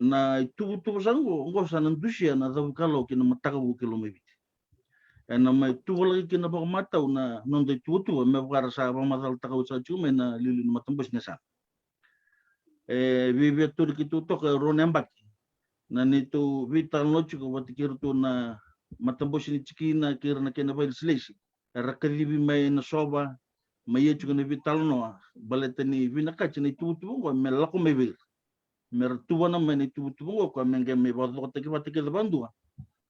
na itubutu sango ngo sana ndusia na zabukalo kina matakabu kilomita na may tuwa lagi kinabakamatao na nonday tuwa may para sa pamatal takaw sa tiyume na lili na matambos niya sa. Bibiyaturi kituto ka Ronembaki na nito vital noche ko batikirto na matambos ni Chikina kira na kinabay silesi. Rakalibi may nasoba may yecho na vital no baleta ni vinakachi na tuwa ko may lako may bir. Mertuwa na may tuwa ko may may badlo takibatikil bandua.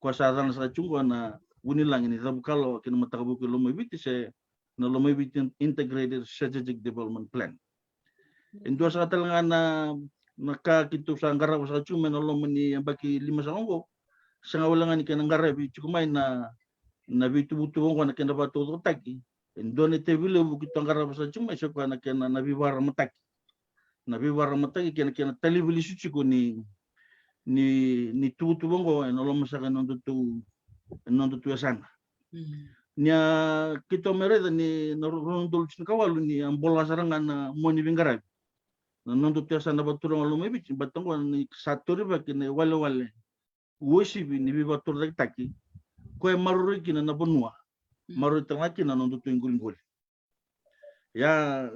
Kwa sa sa chungo na unilang ini sabukalo kina matakabu ko lumibiti sa na lumibiti integrated strategic development plan. Indo sa talaga na nakakito sa angara sa chumen na lumani baki 5 sa ongo sa ngawalangan ni kanang garabi chukumay na bitu-butuon ko na kinabato taki. Indo ni tebile bukito angara sa chumay sa ko na kina nabibara mataki. Nabibara mataki kina talibili suchiko ni tutuon ko na lumasakan non tu sana. Nya kita mereda ni norondol kawalu ni ambola sarangan na moni bingarab. Non tu sana baturang lumibit batang ni saturi ba kini wale worship ni bibatur taki. Ko maruri kina na bonua. Maruri tangaki na non tu ingul. Ya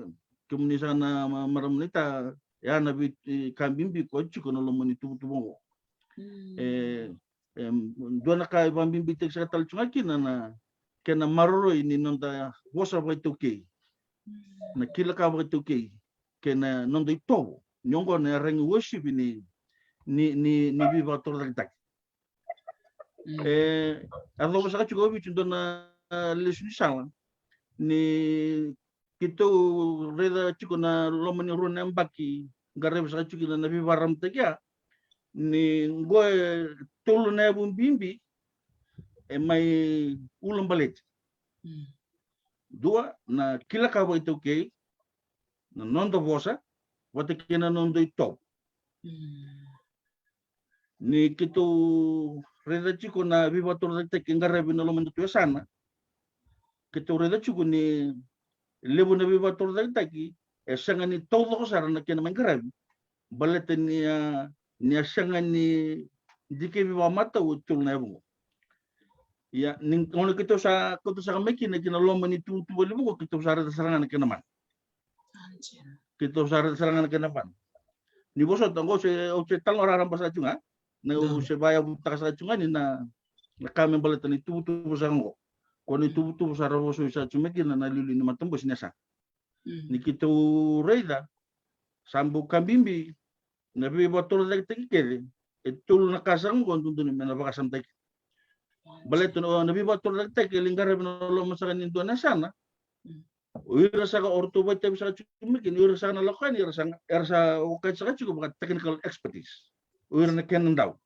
komunisa na maramnita ya nabi kambimbi ko chiko no lumoni tubongo. Dua ka bambimbig sa talchungaki na kena maroro ini nonda wosa ba ituki na kila ka ba ituki kena nonda ito nyongo na reng worship ni Bibator Raytay alo sa chugo bicho na lesun sala ni kito reda chuko na lomani Ronembaki gareb sa chuki na bibaram tegya ni ngoy tulu na bumbimbi may ulang balit. Dua na kila ka ba ito kay na nondo bosa wati kina nondo ito. Ni kito reda chiko na Bibator Raytay kingarabi na luman tuyo sana. Kito reda chiko ni lebo na Bibator Raytay sanga ni todo ko sara na kina mangarabi. Balit niya sanga ni di kay mata utul na bungo. Ya, ning ngono kita sa kameki na kinaloma ni tu libo kita usara serangan ke naman. Kita usara serangan ke naman. Ni boso tango se o se tal ora rampas acunga. Na se baya buta sa acunga ni na kami baleta ni tu sango. Ko ni tu sa boso sa cumeki na lili ni matembos ni sa. Ni kita reida sambu kambimbi na bi botol leg tekikere. Etul na kasang ko tuntu ni na bakasam tek. Baleto no nabi botol leg tek lingkar no lo masakan ni tuan sana. Uira sa orto ba tayo sa cumeki ni uira sa na lokan ni sa ukay sa cukup technical expertise. Uira na kenan daw.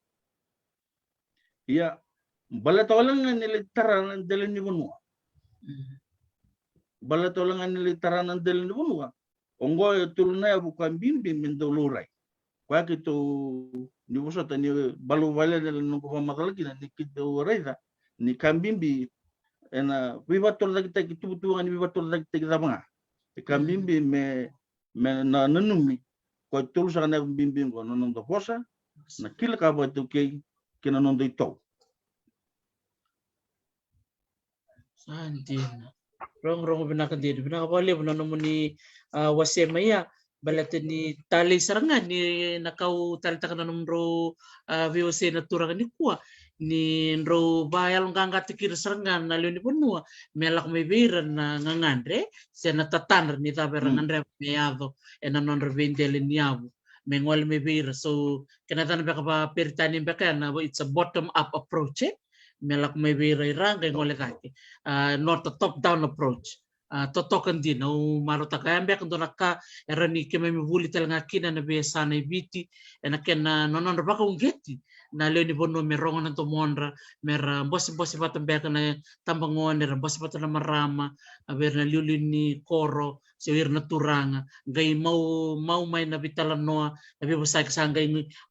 Iya baleto lang nga nilitaran ng dalin ni Bunua. Baleto lang nga nilitaran ng dalin ni Bunua. Onggo tulunay bukan bimbi menduluray. Kwa kito ni boso tani balu wale ng pamamalagi na ni kito reda ni kambimbi ena bibator lagi tagi tubutuan ni bibator lagi tagi mga kambimbi me na nanumi ko tul sa na bimbi ko nonon do posa na kila ka ba to kay kinanon do ito. Santin. Rong binakadiri. Binakabali mo na naman ni Wasemaya. Balatan ni tali sarangan ni nakau talita ka na numro VOC na turang ni kuwa. Ni nro bayal nganga tikir sarangan na liyon ni Bunua. Melak may biran na ngangandre. Siya natatanar ni taberang ngandre mayado. E na non revindele niyabu. Mengwal may bira. So, kanatan ba ka ba peritanin ba ka na it's a bottom-up approach melak may bira irang kay ngole kaki. Not a top-down approach. Totokan din au maruta kayambe kan donaka erani keme mivuli talanga kina na be sana ibiti ena ken nonon baka ungeti na leo ni bono merongo na tomondra mera bosi batambe kana tambangon era bosi batana marama aber na liuli ni koro sewir na turanga gai mau mai na bitala noa na be bosa kasanga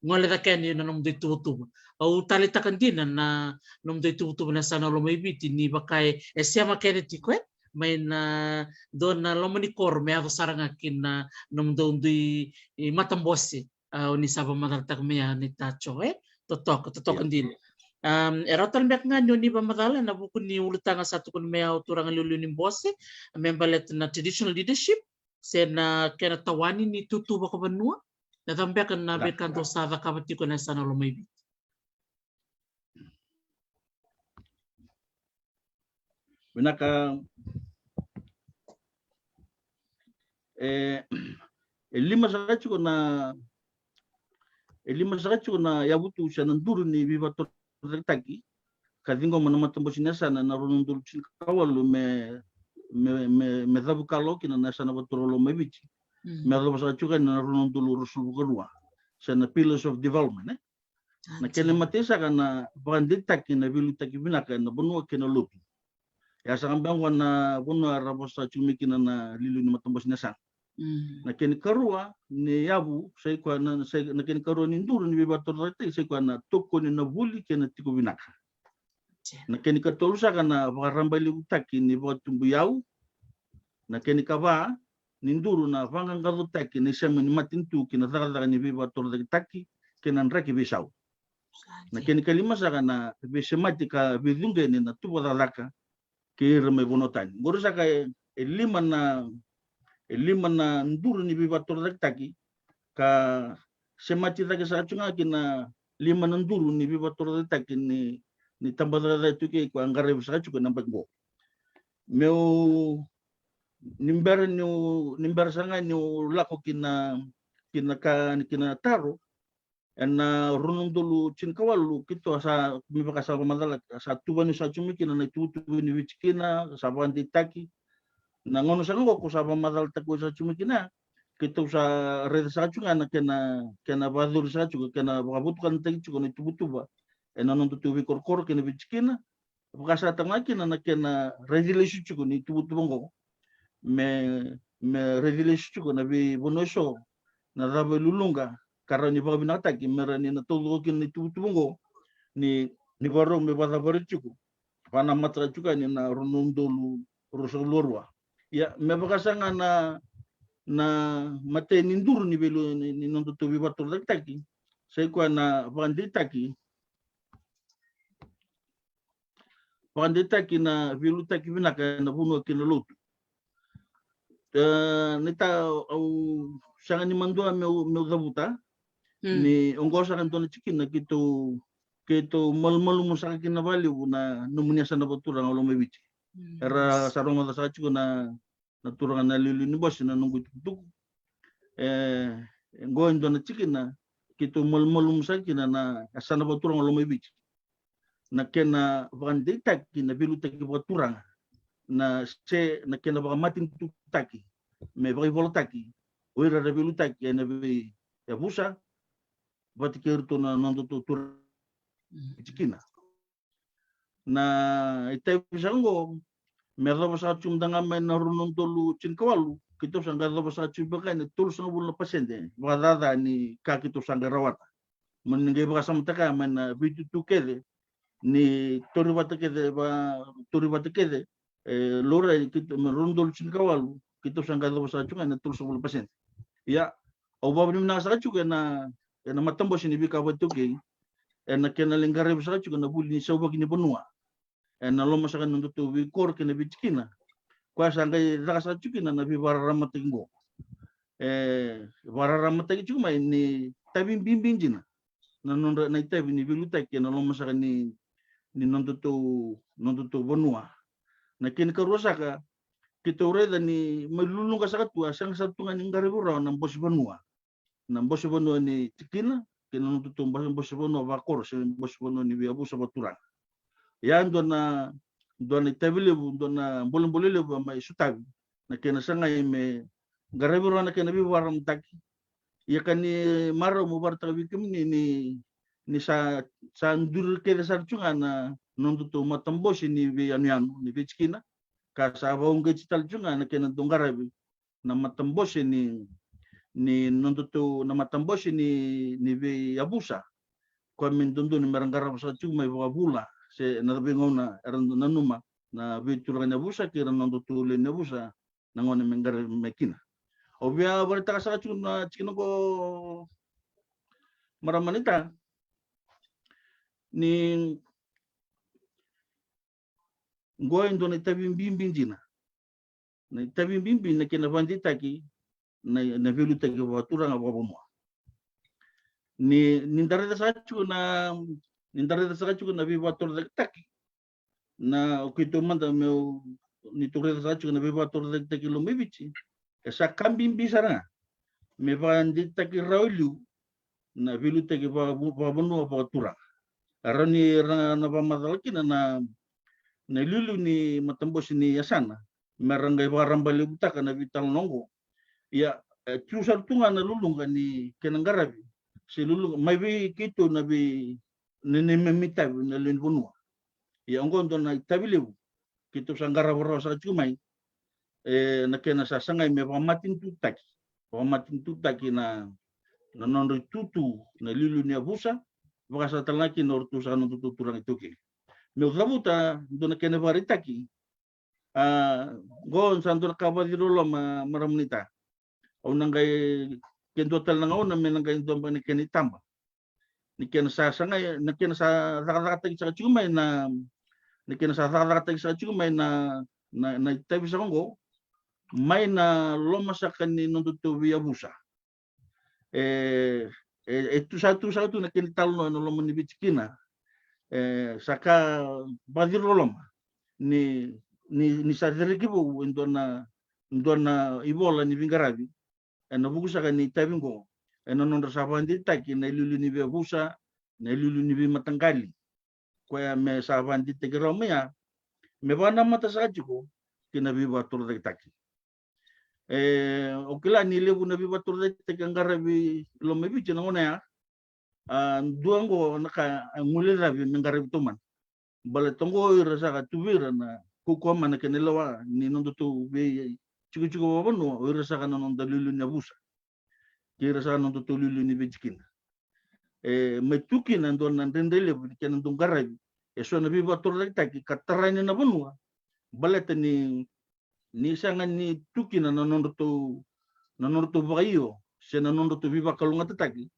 ngole da ken na nom de tutu au talita kan din na nom de tutu na sana lo mai biti ni bakai esiama keneti kwe may na doon na lomanikor may ako sarang akin na nung doon di matambosi ni sabang mataltak maya ni Tacho totok din erotan bek nga nyo ni ba matala na bukun ni ulutang sa tukun maya uturang lulunin bosse membalet na traditional leadership sen na kena tawani ni tutuba ko banua natambek na bekanto sa kabati ko na sana lumaybi Binaka lima sakachu na yabutu siya nanduro ni bibator taki kadingo manamatambo sinasa na narununduro chin kawalu me dabu kalo kina nasa na baturolo mebichi me dabu sakachu kan narununduro rusul kanwa siya na pillars of development na kene matesa kana bandit taki na bilu taki binaka na bunwa kina lupi ya sakambang wana bunwa rabosa chumikina na lilu ni matambo sinasa na kini karua ni yabu sai kwa na kini karua ni nduru ni bibator rete sai kwa na toko ni nabuli kena tiku binaka na kini katolusa kana bakarambali utaki ni botumbu yau na kini kaba ni nduru na vangangaru taki ni sema ni matintu kina daga ni bibator rete taki kena nraki bisau na kini kalima sakana bisemati ka bidunge ni na tubo dalaka kira me bonotan guru saka lima na nduru ni bibator taki ka semati taki sa chunga kina lima na nduru ni bibator taki ni tambadara tu ke ko angare sa chuka nambat go meu nimber sanga ni lako kina taro na runong dulu chin kawalu kito sa mibakasa pamadala sa tuban sa chumi kina na tutu ni wichkina sa banti taki na ngono sa ngo ko sa pamadala tako sa chumi kina kito sa red sa chunga na kena badur sa chuka kena babutukan taki chuka ni tubutuba na non tutu korkor kena wichkina bakasa tamaki na kena regulation chuka ni tubutubango me regulation chuka na bi bonoso na rabe lulunga karena ni bawa binata ki merani na tolo ki ni tubungo ni goro me bata borichuku pana matra chuka ni na runundolu rusolorwa ya me bakasanga na mate ni nduru ni belu ni nondo to bibator taki sai kwa na bandita ki Pandita kina viluta kivinaka na puno kina lutu. Nita au sanga ni mandua meu zabuta ni ongosa kan tona cikina kito mal musaka kina vali na numunia sana batura ngalo mebici. Era sarong mata sacu na turang na lilu ni bos na nunggu tuk. Ngoin tona cikina kito mal musaka kina na sana batura ngalo mebici. Na kena vandita kina viluta ki batura na kena baka matin tutaki me baka voltaki oira da vilutaki na be ya busa batikirto na nando tutur cikina na ite bisango me raba sa cum danga me na runon tolu cinkawalu kito sangga raba sa cum baka ni tul sanga bulan pasende wadada ni kakito sangga rawata meningge baka samtaka men bitu tukede ni tori batakede lora kita merundol cinkawalu kita sangka do sa cunga na tul 10%. Ya, oba ni na sa cunga na matambos ni bika batuke na kena lengare sa cunga na buli ni soba kini benua. Na loma sa kan tu bi kor kena bitkina. Kwa sangka ra sa cunga na bi barara matingo. Barara matingo cuma ni tabim bimbing jina. Na nonra na tabi ni biluta kena loma sa kan ni nonto tu benua. Na kini karusaka kita ureda ni melulung ka sakatua sang satungan ng garibura ng bos benua ni tikina kina nututum bos benua bakor sa bos benua ni biabu sa baturan yan do na tabile do na bolon mai sutabi na kina sangay me garibura na kina biwaram taki ya kani maro mo barta bikim ni sa ndur ke sa chunga na nonduto matambos ni bianu ni bichkina kasaba unge cital chunga na kena dongarabi na matambos ni nonduto na matambos ni bi abusa kwa mindondo ni merangara sa chunga mai bula se na bingona erando nanuma na bitura na abusa kira nonduto le na abusa na ngone mengar mekina obia berita sa chunga chikino ko maramanita ni ngoin do na tabim bimbing jina na tabim bimbing na kena vandita ki na viluta ki batura nga babomwa ni nindare da sachu na bi batur da taki na okito manda meu ni tore da sachu na bi batur da taki lo mebici esa kambim bisara me vandita ki raulu na viluta ki babomwa batura arani na pamadalaki na lulu ni matambos ni yasana meranggai barambali butaka na vital nongo ya tusar tunga na lulung ni kenanggarabi si lulung mai bi kito na bi nene memita na lin bunua ya ongon na tabile kito sanggara boro sa cumai na kena sa sangai me pamatin tutaki na nonro tutu na lulu ni abusa baka sa talaki nortu sa tutu turang ituki meu rabuta do na kena varitaki gon santo na kabadiro lo maramnita o nangai kendo tal na ngona me nangai do ni keni tamba ni kena sa sangay na kena sa rakataki sa chumay na ni kena sa rakataki sa chumay na tabi sa kongo may na loma sa kani nonduto abusa tu satu na keni talo no loma ni bitskina saka badirolom ni sadirikibu indona ibola ni vingarabi na bugusa ni tabingo na nondra sabandi taki na lulu ni bebusa na lulu ni matanggali kwa me sabandi tegiromya me bana mata sajiko kina bibatur taki okila ni lebu na bibatur tegangarabi lo mebi chena ngona ya duango naka ngulirabi ngarabi tuman bale tongo irasa ka tubira na kukoma na kenelawa ni nonduto be chuku wabano irasa ka non dalulu ni abusa kirasa nonduto lulu ni bejkin metuki na don na rendele kenan dong garabi eso na bibatur taki katarani na bunwa bale ni sangan ni tuki na nonduto bayo se na nonduto bibakalunga taki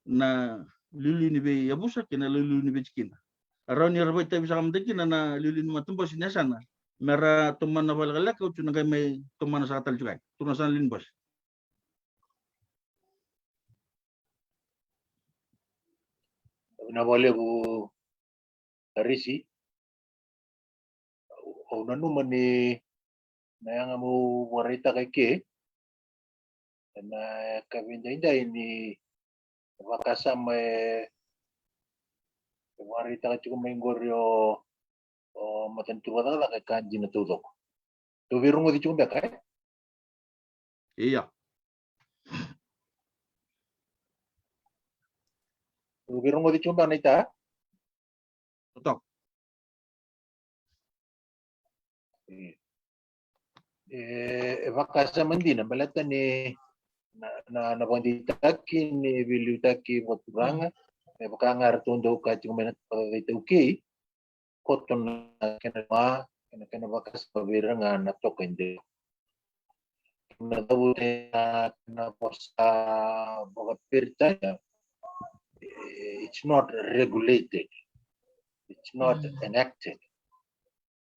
na lulu ni be abusa kena lulu ni bejkin Aroni raboi tayo sa kamdaki na lilin matumbos niya sana. Mera tuman na balakala kau cuna kay may tuman sa katal juga. Tuna sa linbos. Na boleh bu Risi. O nanu mani na yang mo warita kay ke na kabinda ini wakasama warita kay ko may goryo o matentu wala kay kanji na tudok. Tu virungo di chumba kay. Iya. Tu virungo di chumba na ita. Totok. Wakasama hindi na balata ni na banditaki ni bilutaki moturanga baka ngar tundo ka chumena ito okay koton na kana bakas pabiranga na tokende na dabute na posa boga pirta it's not regulated, it's not enacted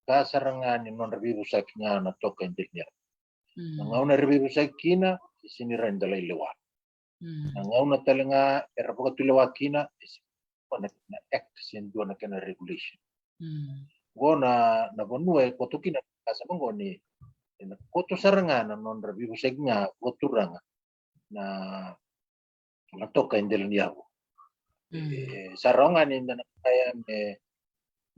kasarangan ni non revivu sakina na tokende niya ngauna revivu sakina sini rendala ilewa ngauna talenga erapoka tulewa kina na act sin dua na kana regulation gona na bonue kotukina kasa bangoni na koto saranga na non revivu sakina koturanga na toka indel niyago sarongan inda na kaya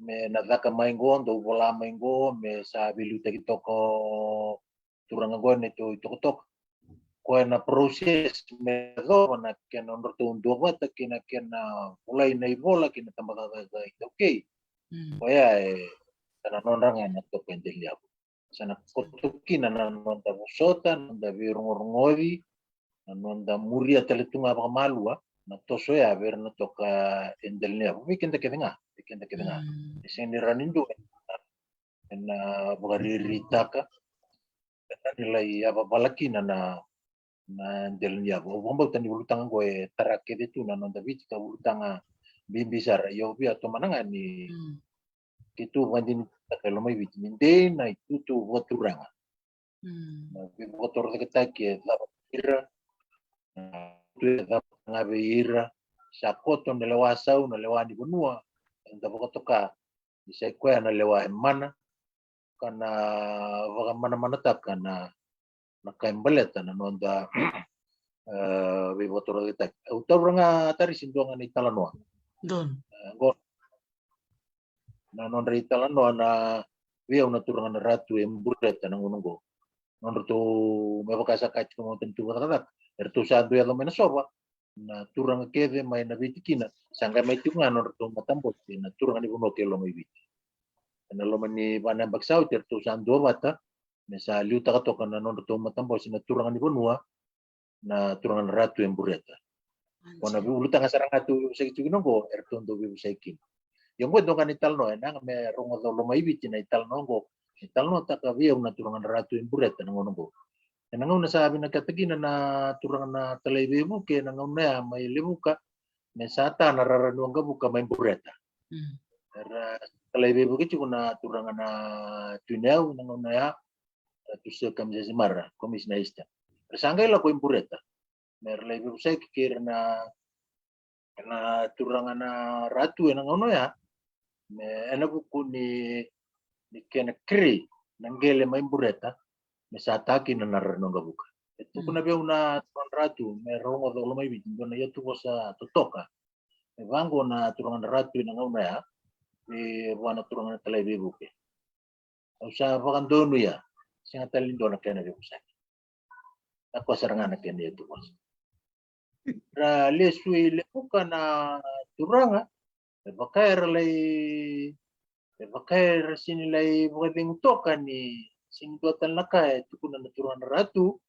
me nadaka maingo ndo bola maingo me sa biluta kitoko turanga gone to tok ko na proses me do na kena norto ndo bata kena mulai na ibola kena tambah okay ko ya kana nonranga na to pendel ya sana kotukina na nonda busota nonda virungorngori na nonda muria teletunga ba malua na toso ya ver na toka endel ya weekend kedenga sini ranindo na bagaririta nilai apa balaki na endel ya bomba tani bulutanga go tarake de tu na nonda bici ka bulutanga bimbisar yo bi atau mananga ni itu banding kalau mai bici minde na itu tu boturanga na botor de ketake la ira tu da ngabe ira sakoto na lewa sau na lewa di benua nda bokotoka bisa kwa na lewa mana kana waga mana tak kana na kaimbaleta na nonda we botor de tak utoranga tari sindonga ni talanoa Don. go na non ritalanoa na we una turanga na ratu embureta na ngunungo non tu mabakasa kach ko tentu kata ertu sadu ya lomena soba na turang keve mai na bitikina sangga mai tunga non tu matambo na turang ni buno ke lo mai biti na lo mani bana baksau tertu sandu bata mesa liuta to kana non tu matambo na turang ni bunua na turang ratu embureta kona bi uluta ngasarang atu sekitu nongo ertu ndo bi sekin yang gue dong kan ital no na me rongo lo mai biti na ital nongo italno taka via una turangan ratu embureta na ngongo na ngau na sabi na kategina na turangan na talebe mo ke na ngau na may limuka me sata na raranuang ka buka may embureta talebe mo ke na turangan na tunew na ngau na ya tu se kamja simara komis na ista resangay la ko embureta mer lebe mo say kikir na turangan na ratu na ngau na ya me enaku ni kena kri nanggele mai bureta mesataki na narano buka itu kuna be una ratu me rongo do mai bitin dona ya tu bosa totoka me vango na turangan ratu na ngauna ya wana turangan talebe buke usa vakan donu ya singa talin dona kena be usa ako sarangana kena itu bos ra lesui le buka na turanga bakair lai bakair sini lai bukan toka ni sini buatan laka itu kuna naturan ratu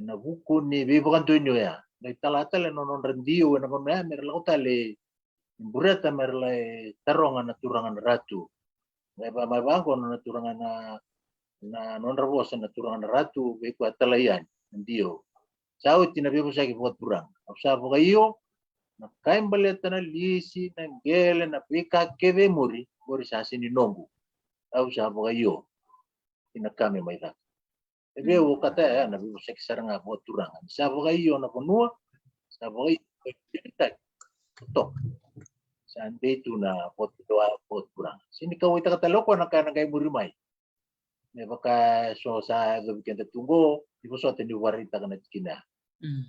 na buku ni bukan tunyo ya na talatale non rendio na kona mer la tale bureta mer la taronga naturangan ratu na ba bango na naturangan na non rabosa naturangan ratu be ko talayan rendio sao tinabi mo sa buat burang sa bukayo na kain baleta na lisi na ngele na pika keve muri bori sasi ni nongu au sabo kayo ina kame mai da ebe o kata ya na bibo sek saranga bo turanga sabo kayo na konua sabo kayo to sande tu na pot doa pot kurang sini kau ita kata loko na kana kai muri mai ne baka so sa go bikin tunggu ibu so tendi warita kana kina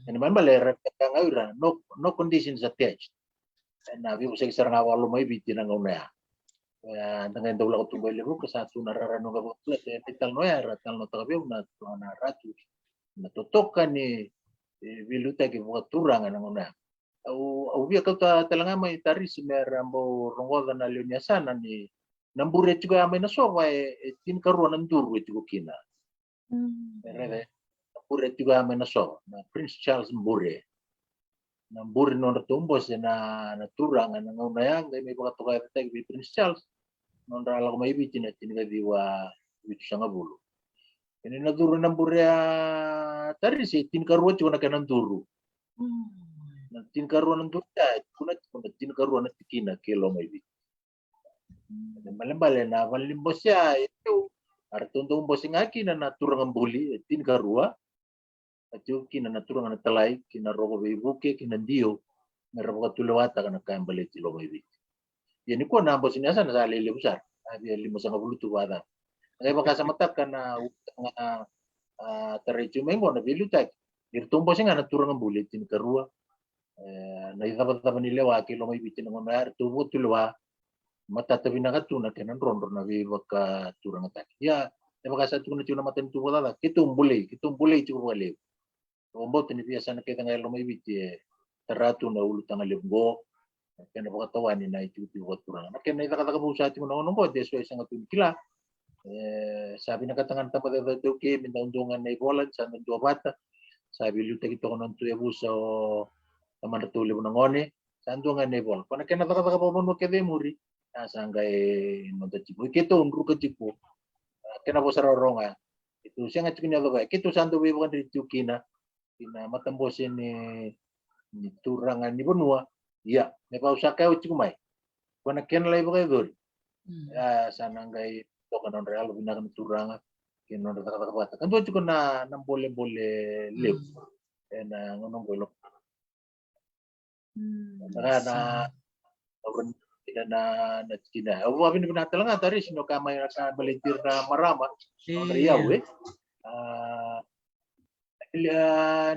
and man baler ngaura no conditions attached na bibo sek saranga walu mai bitin nga una ya dengan dawla ko tunggu lebu ke satu nararano ga botla te tal no ya tal no tabe na ratu na totoka ni biluta ki buat turang na una au via kata talanga mai tari simerambo rongoda na lionya sana ni nambure juga mai na so wa tin karuan nduru itu kina reve nambure juga mai na so na Prince Charles Mbure non tumbos na turang na nguna yang mai buka toka tek bi Prince Charles non rala ko mai bitin tin ga diwa bitu sanga bulu ini na duru nambure tari si tin karuan juga na kanan duru tin karuan untuk kuna tin karuan tikina kilo mai bi malembale na valimbosya itu artuntung bosing aki na naturang ambuli tin karua atu kina naturang na talai kina rogo bibuke kina dio merabo tulawata kana kambale tilo mai bi yani ko na bosin asa na sale le besar dia 5,50 tu wada ngai baka samatak kana tareju mengo na bilutak irtumbo singa naturang ambuli tin karua na itaba ni lewa kilo mai bitin ng mayar tubo tulwa mata tabi na katuna kenan ronro na bi baka turang atak ya baka sa tuna tuna matan tubo dada kitumbulay chuko wale ombo tini biasa na kita ngayon mai biti teratu na ulu tanga lebgo kena baka tawani na itu tubo turang na kena ita kata kabusa timo na nongo deso isang atun kila sabi na katangan tapad da doke minta undungan na ibolan sa dua bata sabi luta kito konon tu yabusa taman tuli bunangone sandungan nebol pana kena taka taka pomon kede muri sanggai nonton cipu kito unru ke cipu kena bosar ronga itu siang ngacukin ya baik kito sandu bukan dari cukina kina matambos ini turangan ni benua ya ne pa usaka uci kumai pana kena lai bagai dori sananggai tokan real binakan turanga kina taka taka bata kan tuh cukup na boleh lep na ngonong golok na orang tidak na Cina. Aku abin binatang nga tari sino kamay na balintir na marama. Riyaw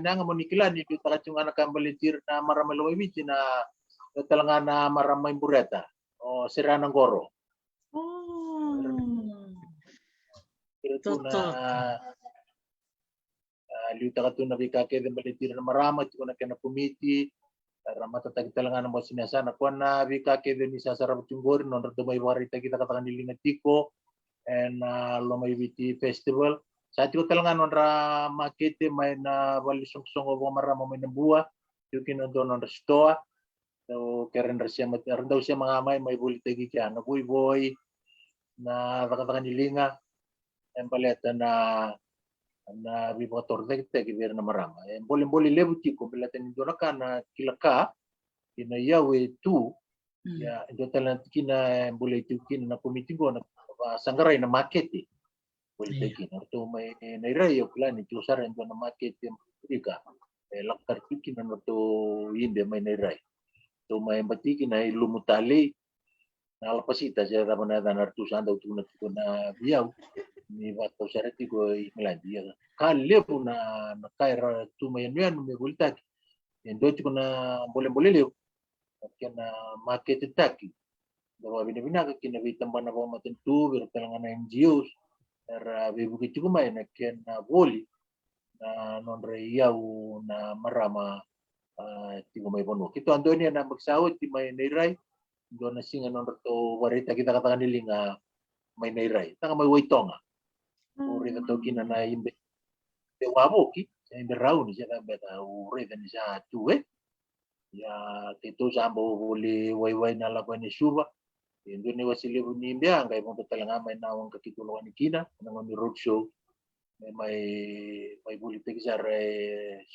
nang monikila ni kita kacung anak balintir na marama lumawi na talangan na marama imbureta o Serana Goro. Itu na liuta katun na bikake den balintir na marama tu na kana komiti ramata tagi talangan mo sinasa na kuan na bika ke de misa sarap tunggor non reto may warita kita katakan di Lingatiko and Lomay Biti Festival sa tiko talangan non ra makete may na balisong songo bo marama may nabua yukin on don stoa so keren rasya mat daw siya mga may bulit tagi kya na boy na katakan di Linga en paleta na bibotor dek ibir na marama boleh lebuti ko belatan do na kilaka ina yawe tu ya do talan kina boleh tu kina na komiti go na sanggaray na market boleh kina to may nairayo plan itu saran do na market ika lakar kina no to inde may nairay to may batiki na lumutali na alpasita siya tama na nartusan daw tu na biyaw ni bato sarati ko Ingladia kale po na kaira tumayan yan may bultak endo ko na boleh leo kaya na market taki daw binabina kinabitang ba na po matentu bertalangan na NGOs era bibukit ko may na kaya na boli na non reyaw na marama tigo may bono kito ando niya na magsawot ti may nairay do na singa non to warita kita katakan nilinga may nairay tanga may waitonga uri na to kina na imbe waboki imbe rauni siya beta uri na siya tuwe ya tito sambo boli wai na laban ni suba indo ni wasili ni imbe ang kay mo talaga may nawang kakitulungan ni kina nang road show may boli tegi sa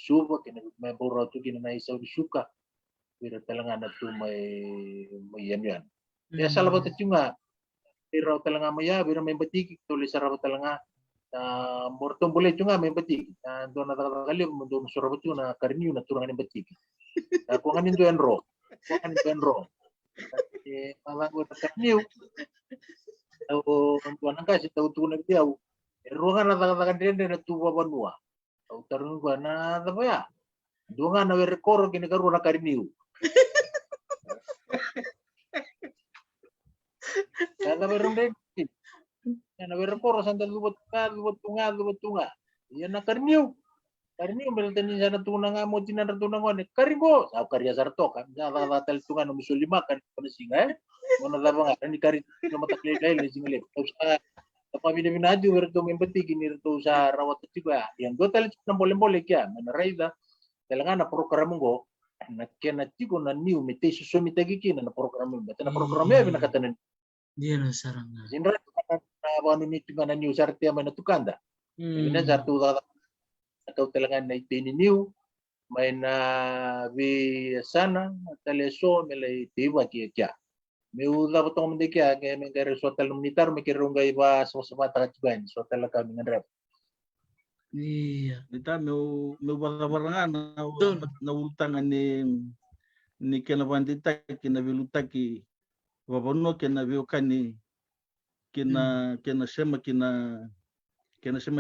suba kina may boro to kina na isaw di suka Bira talanga tu may yan. Ya salah bata cunga. Bira talanga maya bira may batik tulis sarap talanga. Mortom boleh cunga may batik. Doon na kali doon surabut na karniu na turangan yung batik. Kung anin to enro. Malang ko karniu. Tau tuan kasi tau tuan dia. Ruangan na din na tuwa banua. Tau tarun ko na apa ya? Doon na rekor kini karu na karniu. Kaya meron din. Na rekor sandal lubot tunga. Yan na karniu. Karniu meron sana tunang mo tinan tunang ko. Karimbo. Sa karya sarto kan. Sa tal tunga no musulima kan singa. Mana labang ni kari no matakli dai single. Tapos apa binabinadyo werto membeti kini reto sa rawat juga. Yang do tal na boleh kya. Manaraida. Talaga na program mo na kena tigo na new mete susumi tagiki na program mo. Na program mo binakatanan. Dia na sarang na. Sindra na wano ni tunga na new sarti ama na tukanda. Ibina sartu atau talaga na itini new may na vi sana taleso melay tiwa kya. May uda potong mende kya kaya may kare sotal militar may kirunga iba sa mata kacuan so talaga kami ngrep. Iya. Ita meu barang-barangan na utangan ni kena bandita kena vilutaki wabono kena viokani kena sema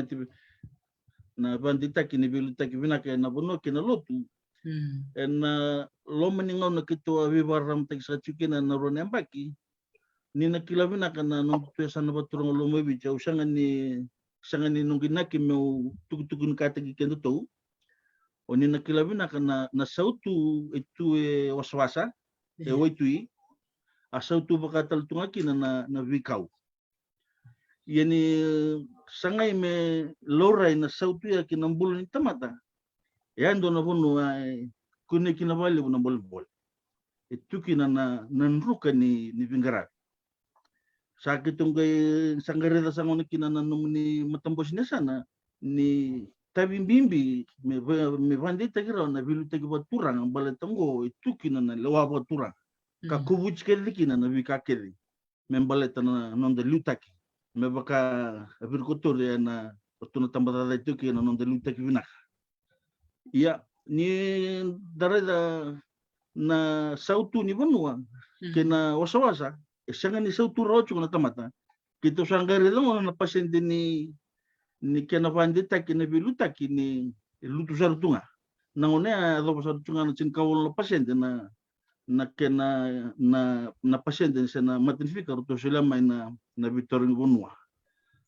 tibi na bandita kena vilutaki vina kena bono kena lotu en lo meningau na kitu avivaram tak sachuki na naron embaki ni nakilavina kana nung pesa na baturang lo mebicha usangan ni nung ginaki meu tukun kata kendo to oni nakilavina kana na sautu itu waswasa waitui asautu bakatal tungaki na vikau yani sangai me lorai na sautu ya kinambul ni tamata yando na bono ay kune kinabali na bolbol itu kina na nanruka ni pinggara sakit tunggai sangareda sangon kina na ni matambos ni sana ni tabimbimbi me bandita kira na bilu tagi baturang balatango itu kina na lewa baturang kakubuch keli kina na vikakeli membaleta na nonde lutaki me baka abirkotor ya na tuna tambada itu kina nonde lutaki vinak ya ni darada na sautu ni banua kena wasa-wasa sanga ni sautu rocho na tamata kito sangare lang na pasyente ni kena bandita kina biluta kini lutu sartunga nangone ado sartunga na cinkawol na pasyente na kena na pasyente na matinfika roto sila may na bitoring bunwa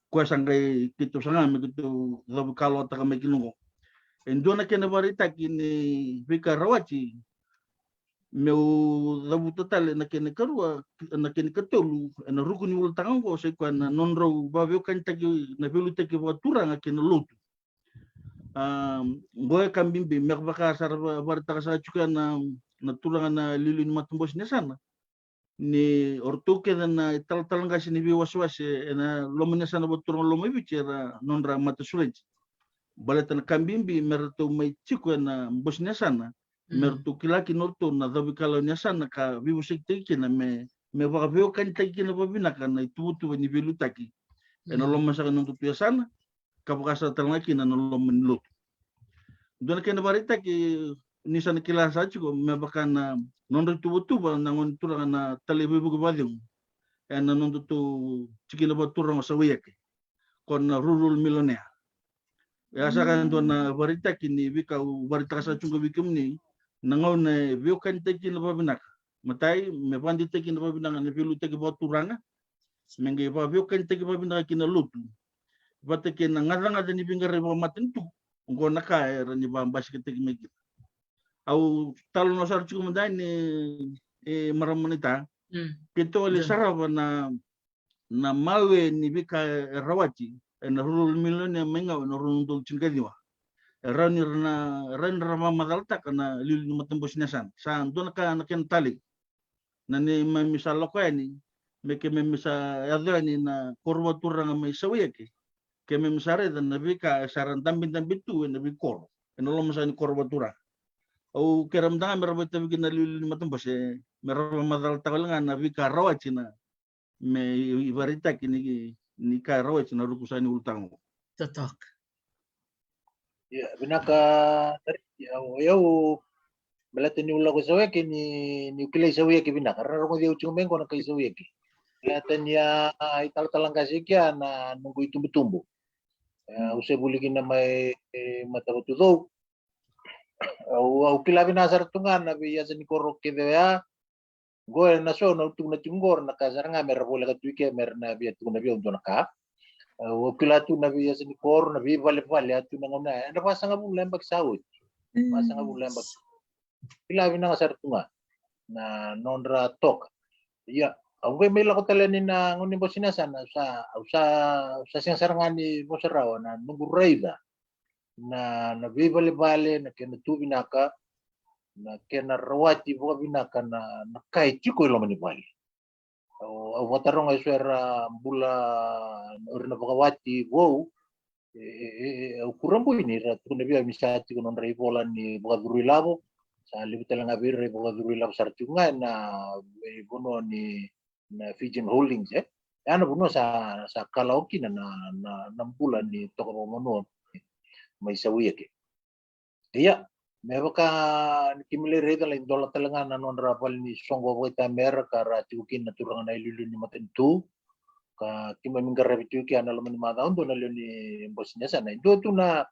kwa sangay kito sanga me kito dabu kalo ta kami kinungo endo na kena barita kini bika rawachi meu dabu total na kena karua na kena katolu na rukuni ul tango se kwa na nonro babio kantaki na belu teki watura na kena lutu boy kambimbi merbaka sarba barita sa chuka na tulangan na lilin matumbos ni sana ni ortuke na tal-talanga sini bi waswas na lomnya sana boturang lomo bicara nonra matusulenci balatan kambimbi merto mai chiku na bosnya sana merto kilaki norto na dabi kalau nya sana ka bibu sekte na me bagabeo kan tagi na babina kana itu ni belutaki ena lomma sa kanong tuya sana kabukasa talangaki na lomma nilo don kena barita ki ni sana kilasa chuko me bakana nondo tubutuba nangon turangan na talibibu gubadium ena nondo tu chikina baturang sa wiyake kon rural millionaire ya sakan to na barita kini bika barita sa chungo bikim ni nangaw na view kan tekin babinak matai me bandi tekin babinak na view teki baturanga menge ba view kan teki babinak kina lutu bate ken ngaranga ni bingare ba matentu ngo naka ni ba mbas keteki megi au talo no sar chuko mandai ni maramonita kito le sarava na mawe ni bika rawati na rural millionaire menga na rural chingadiwa ran rama madalta kana lilu matembos nasan san don ka naken tali na ni misal ko yani meke memisa yadani na korwa turanga may sawiyake ke memisare dan nabi ka saran tambin tu nabi kor enolo masani korwa turang Au keramdanga meraba tabi kina lili matumbas meraba madal takalanga na vika rawat na me ibarita kini ni ka rawat na rukusani ultango. Totok. Ya, binaka eu belate ni ula ko saweke ni ukile saweke binaka. Karena ko dia ucung bengko na kai saweke. Belate niya ital-talang kasi kya na nunggu itumbu-tumbu. Usai bulikin na may matabutudo. Au kila binasar tungan na biya sa ni korok kidea. Goy na so na utung na tunggor na kasar nga mer boleh ka tuike mer na biya tungan na biya untuk nakap. Kila tu na biya sa ni kor na biya balik-balik atu na ngona. Ada pasang nga bulan bag sawit. Pasang nga bulan bag. Kila binasar tungan na nondra tok. Ya, ang may lako talanin na ngunin po sinasan sa siyang sarangan ni Bosarawa na nunggu rayda na nabibali-bali na kinatubi naka na kinarawati buka binaka na nakay chiko ilo manibali. Au watarong ay suera bula na bakawati wow ukuran po ini ratu na biya misati ko non raybolan ni buka durilabo sa libit lang abir buka durilabo sartungan na buno ni na Fijian Holdings ano buno sa Kalaoki na bulan ni toko mono may sawiya ke iya mewa ka kimile reda la dola talangan na non rapal ni songgo kita mer kara tukin na turangan na ilulu ni matentu ka kima minggar rebitu ki ana lamani mata undo na ni bosnya sana do tu na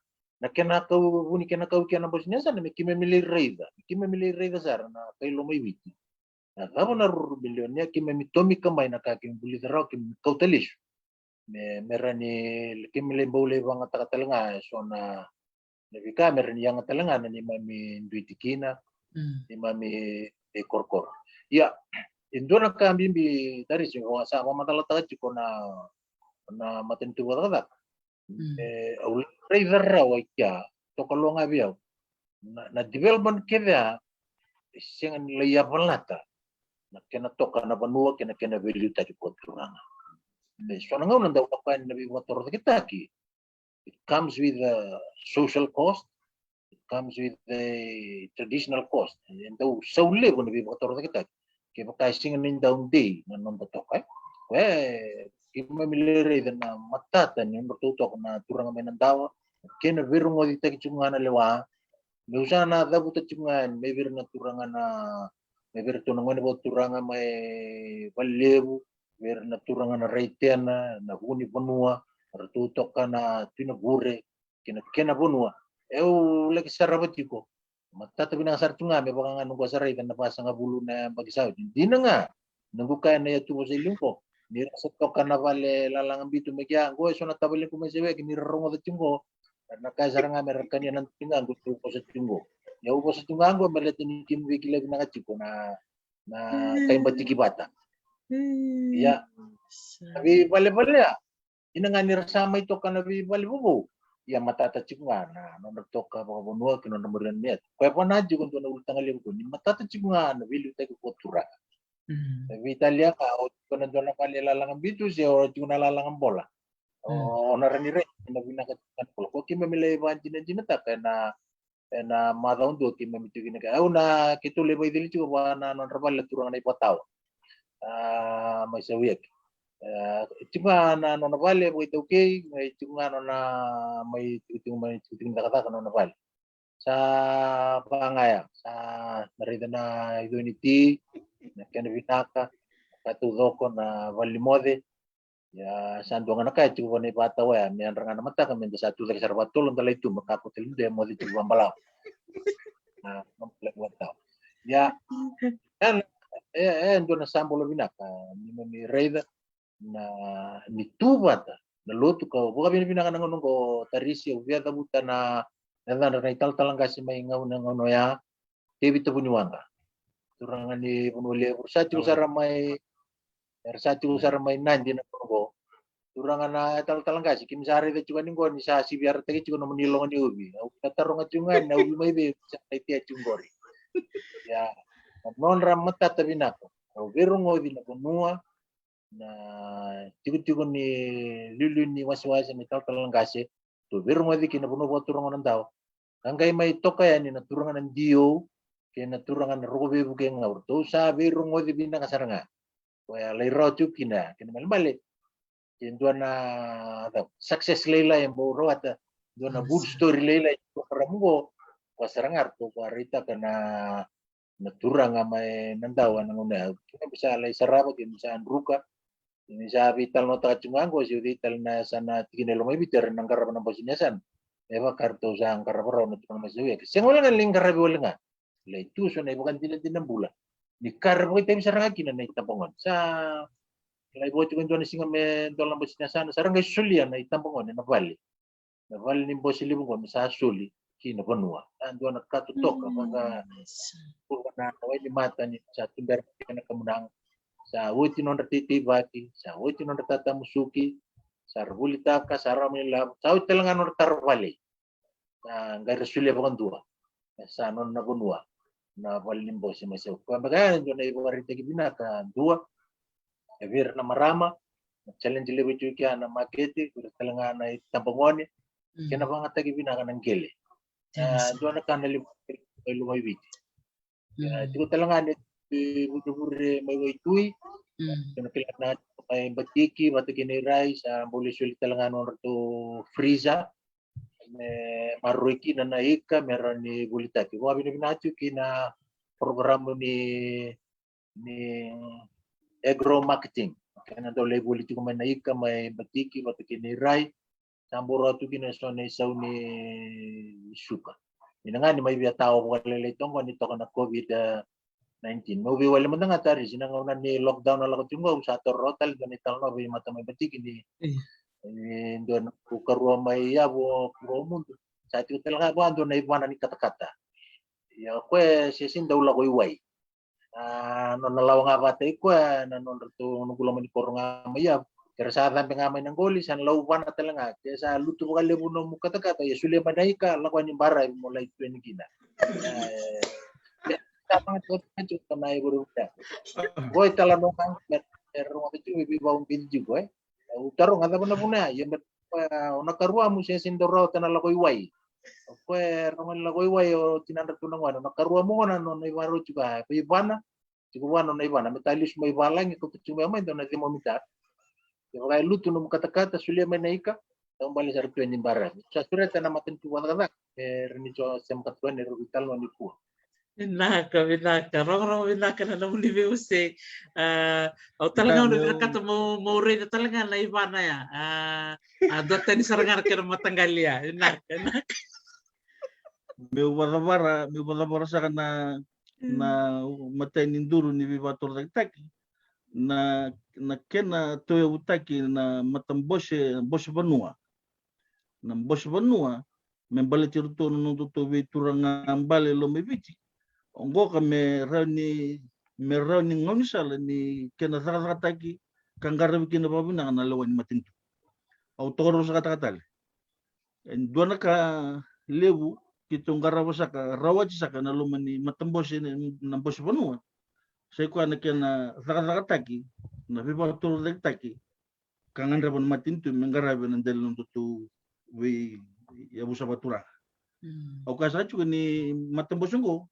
kena kau buni kena kau ki ana bosnya sana me kima mile reda sar na kailo mai witi. Nah, kamu naruh bilionnya kima mitomi kamay na kaking bulit raw kim kautalis. Merani kim lembaule bang katalenga so na lebika merani yang katalenga na ni mami duitikina ni mami korkor. Ya, indo na kambimbi dari sing sa mamatala taga chiko na matentu kata. Aul river raw ikya to kalonga biaw. Na development keda sing layapon lata. Na kena toka na banua kena value tadi konturanga. So na ngayon daw kapan na motor kita ki. It comes with a social cost. It comes with a traditional cost. And daw sa uli ko na motor kita. Kaya pagkasing ng down day na nung toka. Kaya milire na matatan yung bertutok na turang may nandawa. Kaya na virong mo dito kitsungan na lewa. May usaha na daw kitsungan may virong na turangan na may bertunangan na turangan may balebu, may naturangan na reitiana, na huni banua, ratutok ka na tinagure, kina banua. Lagi sarabati ko. Matatabi na sarto nga, may baka nga nung kasaray ka napasa nga bulo na pag-isawit. Hindi na nga. Nangukaya na yato mo sa iling ko. Nirasat ko ka na vale lalangan bito may kiyang ko. So natabalin ko may siwek, nirarong at yung ko. Nakasara nga meron kanya ng tingang gusto ko sa tinggo. Ya upo sa tungango malati ni Kim Wiki lagi na chiko na kay batiki bata. Ya. Abi bale ya. Ina nga nirasama ito ka na bale bubo. Ya matatachik nga na nagtok ka baka bunwa kino namuran niya. Kaya pa na jud kung na ultang alim ko ni matatachik nga na bilu tayo kutura. Sa Italia ka o ko na doon na palilalang ang bitu siya o jud na lalang ang bola. O naranire na binakatan ko. Ko kimamilay ba jinata kay na madaun do ti mamitugi na au na kitule bay dili chugo na non rabal turang na ipataw may sawiyak chunga na non vale boy to okay may chunga na may tuting nakata no na vale sa pangaya sa narida na unity na kanabitaka katudoko na valimode ya sandu nga nakay chugo ni pataw ya may rangan na mata kami sa tulad sa rabatulong dalay tu makaputil de mo di chugo balaw na komplet tao ya kan ando na sambulo binaka ni reida na ni tubata na lotu ka buka binaka nang ko tarisi ubia tabuta na ital talang kasi may ngaw na ngono ya tebi to bunyuanga turangan ni punuli ursati usara may nandi na ko turangan na ital talang kasi kimsari de chuga ningo ni sa sibiar tegi chuga no menilong ni ubi au tatarong chungan na ubi may be sa itia chungori ya non ramata tabinako au gerong odi na kunua na tigo ni lulu ni waswasa ni ital talang kasi to gerong odi kinabuno turangan ng tao hanggang may toka yan na turangan ng dio kena turangan robe buke ngaur to sa be rongo di bina kasaranga waya lay roju kina kena malbale na success leila yang boro ata na good story leila ko karamugo kasarangar to parita kana naturang amay nandawa nanguna kina bisa lay sarabo kina bisa anruka ini sa vital nota chungango si vital na sana tiginelo may bitter ng karab ng bosinyasan eva karto sa ang karabaro na tunang masuya kasi wala nga ling karabi wala nga lay tuso na ibukan din ng bula ni karabo ito yung sarang akin na itapongon sa lay boto ko doon singa me dolang bosinyasan sarang ngay sulian na itapongon na vali ni bosilibong sa suli kina panua ando nakatutok mga na naway ni mata ni sa tundar na kamunang sa wuti non ratiti baki sa wuti non ratata musuki sa rulita ka sa ramila sa wuti lang non tarvali na ngara sulia bakon dua sa non nabunwa na valimbo si masyo ko bagay do na iwarita gibina ka dua evir na marama challenge lewe kya na maketi ko talanga na tambongoni kena bang atagi bina ka nangele do na kanali lumay witi ito talanga ni bure may waitui kena kilat na may batiki batiki ni rice boleh sulit talangan orang tu friza me maruiki na naika meron ni bulitaki wa binabinatu kina program ni agro marketing kena do le buliti ko may naika may batiki batiki ni rice samburo tu kina so ni saw ni suka ina nga ni may biya tao ko lele tong nito ka na covid 19 movie wala mo nga tari sinangaw ni lockdown na lang tungo sa rotal ganito no bi mata may batik ni doon ko karuwa may yabo ko mundo sa ito talaga ba doon na ibuana ni kata-kata ya kwe sisin daw la ko iway no nalaw nga batay ko na non to nugulo man ko nga mayab kaya sa atin nga may ng goli san lawban na talaga kaya sa luto ko kalibo no mo kata-kata ya sule madayka lakwan ni baray mo lay tuen gina mga tuwa na iburuta. Boy talanong kang pero mga tuwa bibawang video ko utaro nga na puna yung nakaruwa mo siya sindoro tanala ko iway. Kwe rongan la ko iway o tinanda tunang wano nakaruwa mo na no iwaro juga ibana siguro no ibana metalis mo ibalang ko tuwa mo ito na di mo mita. Yung kaya luto no kata-kata sulia may naika ang bali sa rituan yung bara. Sa sureta na matentuan ka na rinicho sa makatuan ni Rubital no ni po. Vinaka, rong vinaka na naman libi usik. O talaga ulit nakata mo rin na talaga na iba na ya. Dota ni sarangar ka na matanggal ya. Vinaka. May wala sa na matay ninduro ni Vivator Tagtaki na kena toyo utaki na matamboshe banua. Na boshe banua membalik tiruto nung tutuwi turang ambale lo mebiti. Ongo ka merani ngonisala ni kena sakataki kangarabi kina babina na lawan matintu. Autoro sa katakatali. And doon ka lebu kitong garawa saka rawat saka na lumani matambos na bos banua. Sa ko na kena sakataki na biba turo taki kangandraban matintu mengarabi ng dalon tutu we yabu sa batura. O kasa juga ni matambos ngo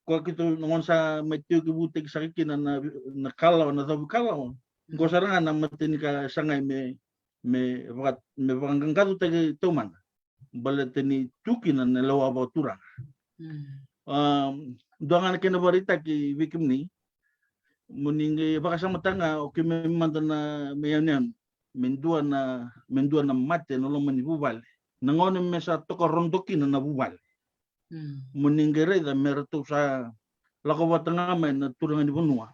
ko kito ngon sa metyo kibutig sa kina na kalaw na sabi kalaw ko sarangan na matin ka sangay me banggang katu tagi tuman balat ni tukin na lawa batura doangan kena barita ki wikim ni muning baka sa matanga o kimemanda na mayanan mendua na mate no lo manibubal nangon me sa to rondokin na bubal meninggal da mertu sa lako watanga men na turangan di bunua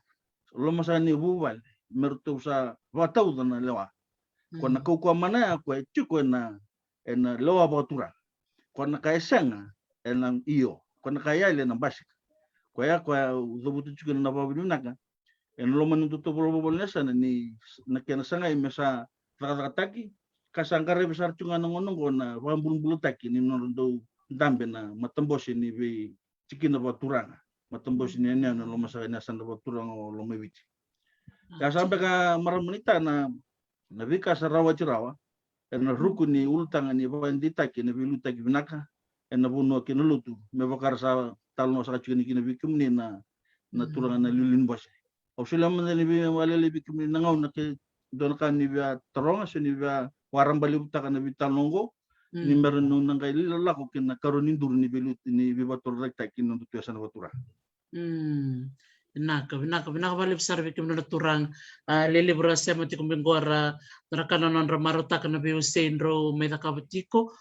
lo masani bubal mertu sa watau da na lewa kona ko mana ko chuko na lewa batura kona kaisanga enang iyo kona kaya ile na basik ko ya ko zobutu chuko na babu naka lo manuntu to bol nesa ni nakena sanga mesa rakataki kasangkare besar cunga nongonong na rambul-bulu taki ni nondo dambe na matembos ini bi cikin na baturang matembos ini na lo masa na san baturang lo mewiti ya sampai ka maramunita na bika sa rawa cirawa na ruku ni ultang ni bandita ki na biluta ki binaka na buno ki nulutu me bakar sa talno sa kini kina bikum ni na turangan na lulin bos. O sila man ni wala bikum ni nangaw na ke don kan ni ba tarong so ni ba warang baliw ta kan ni talnongo ni meron nung nang kay lala ko kin nakaronin dur ni bilut ni bibator rekta kin nung tuya sa batura. Balik besar bikin menurut turang lili berasa mati kumbingguara nerakanan ramarota kana bi usendro meta kabatiko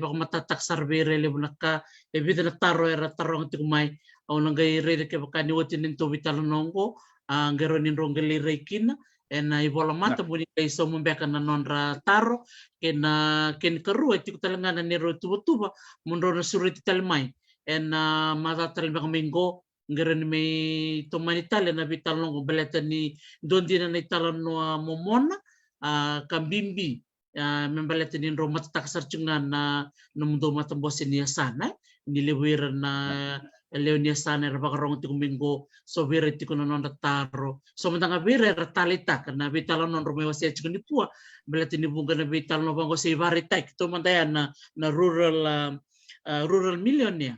bak matatak sarbe lili bunaka bidana taro era tarong tikumai au nangai rede ke bakani wotin into vital nongo ngeronin rongeli rekin ibola mata buni kay so membeka na nonra taro ken keru tiku talangana ni rotuba munro na suriti talmai mata talbak minggo ngaran may tumanitala na bitalong baleta ni doon din na italan no momona kambimbi membaleta ni romat taksar cungan na numundo matambos niya sana niliwiran na Leonia sana era bakarong ti kumingo so vire ti kuno non taro so mantanga vire ratalita kana bitalon non romeo sia cungan dipua baleta ni bunga na bitalon no bango si varitek to mantaya na rural millionaire.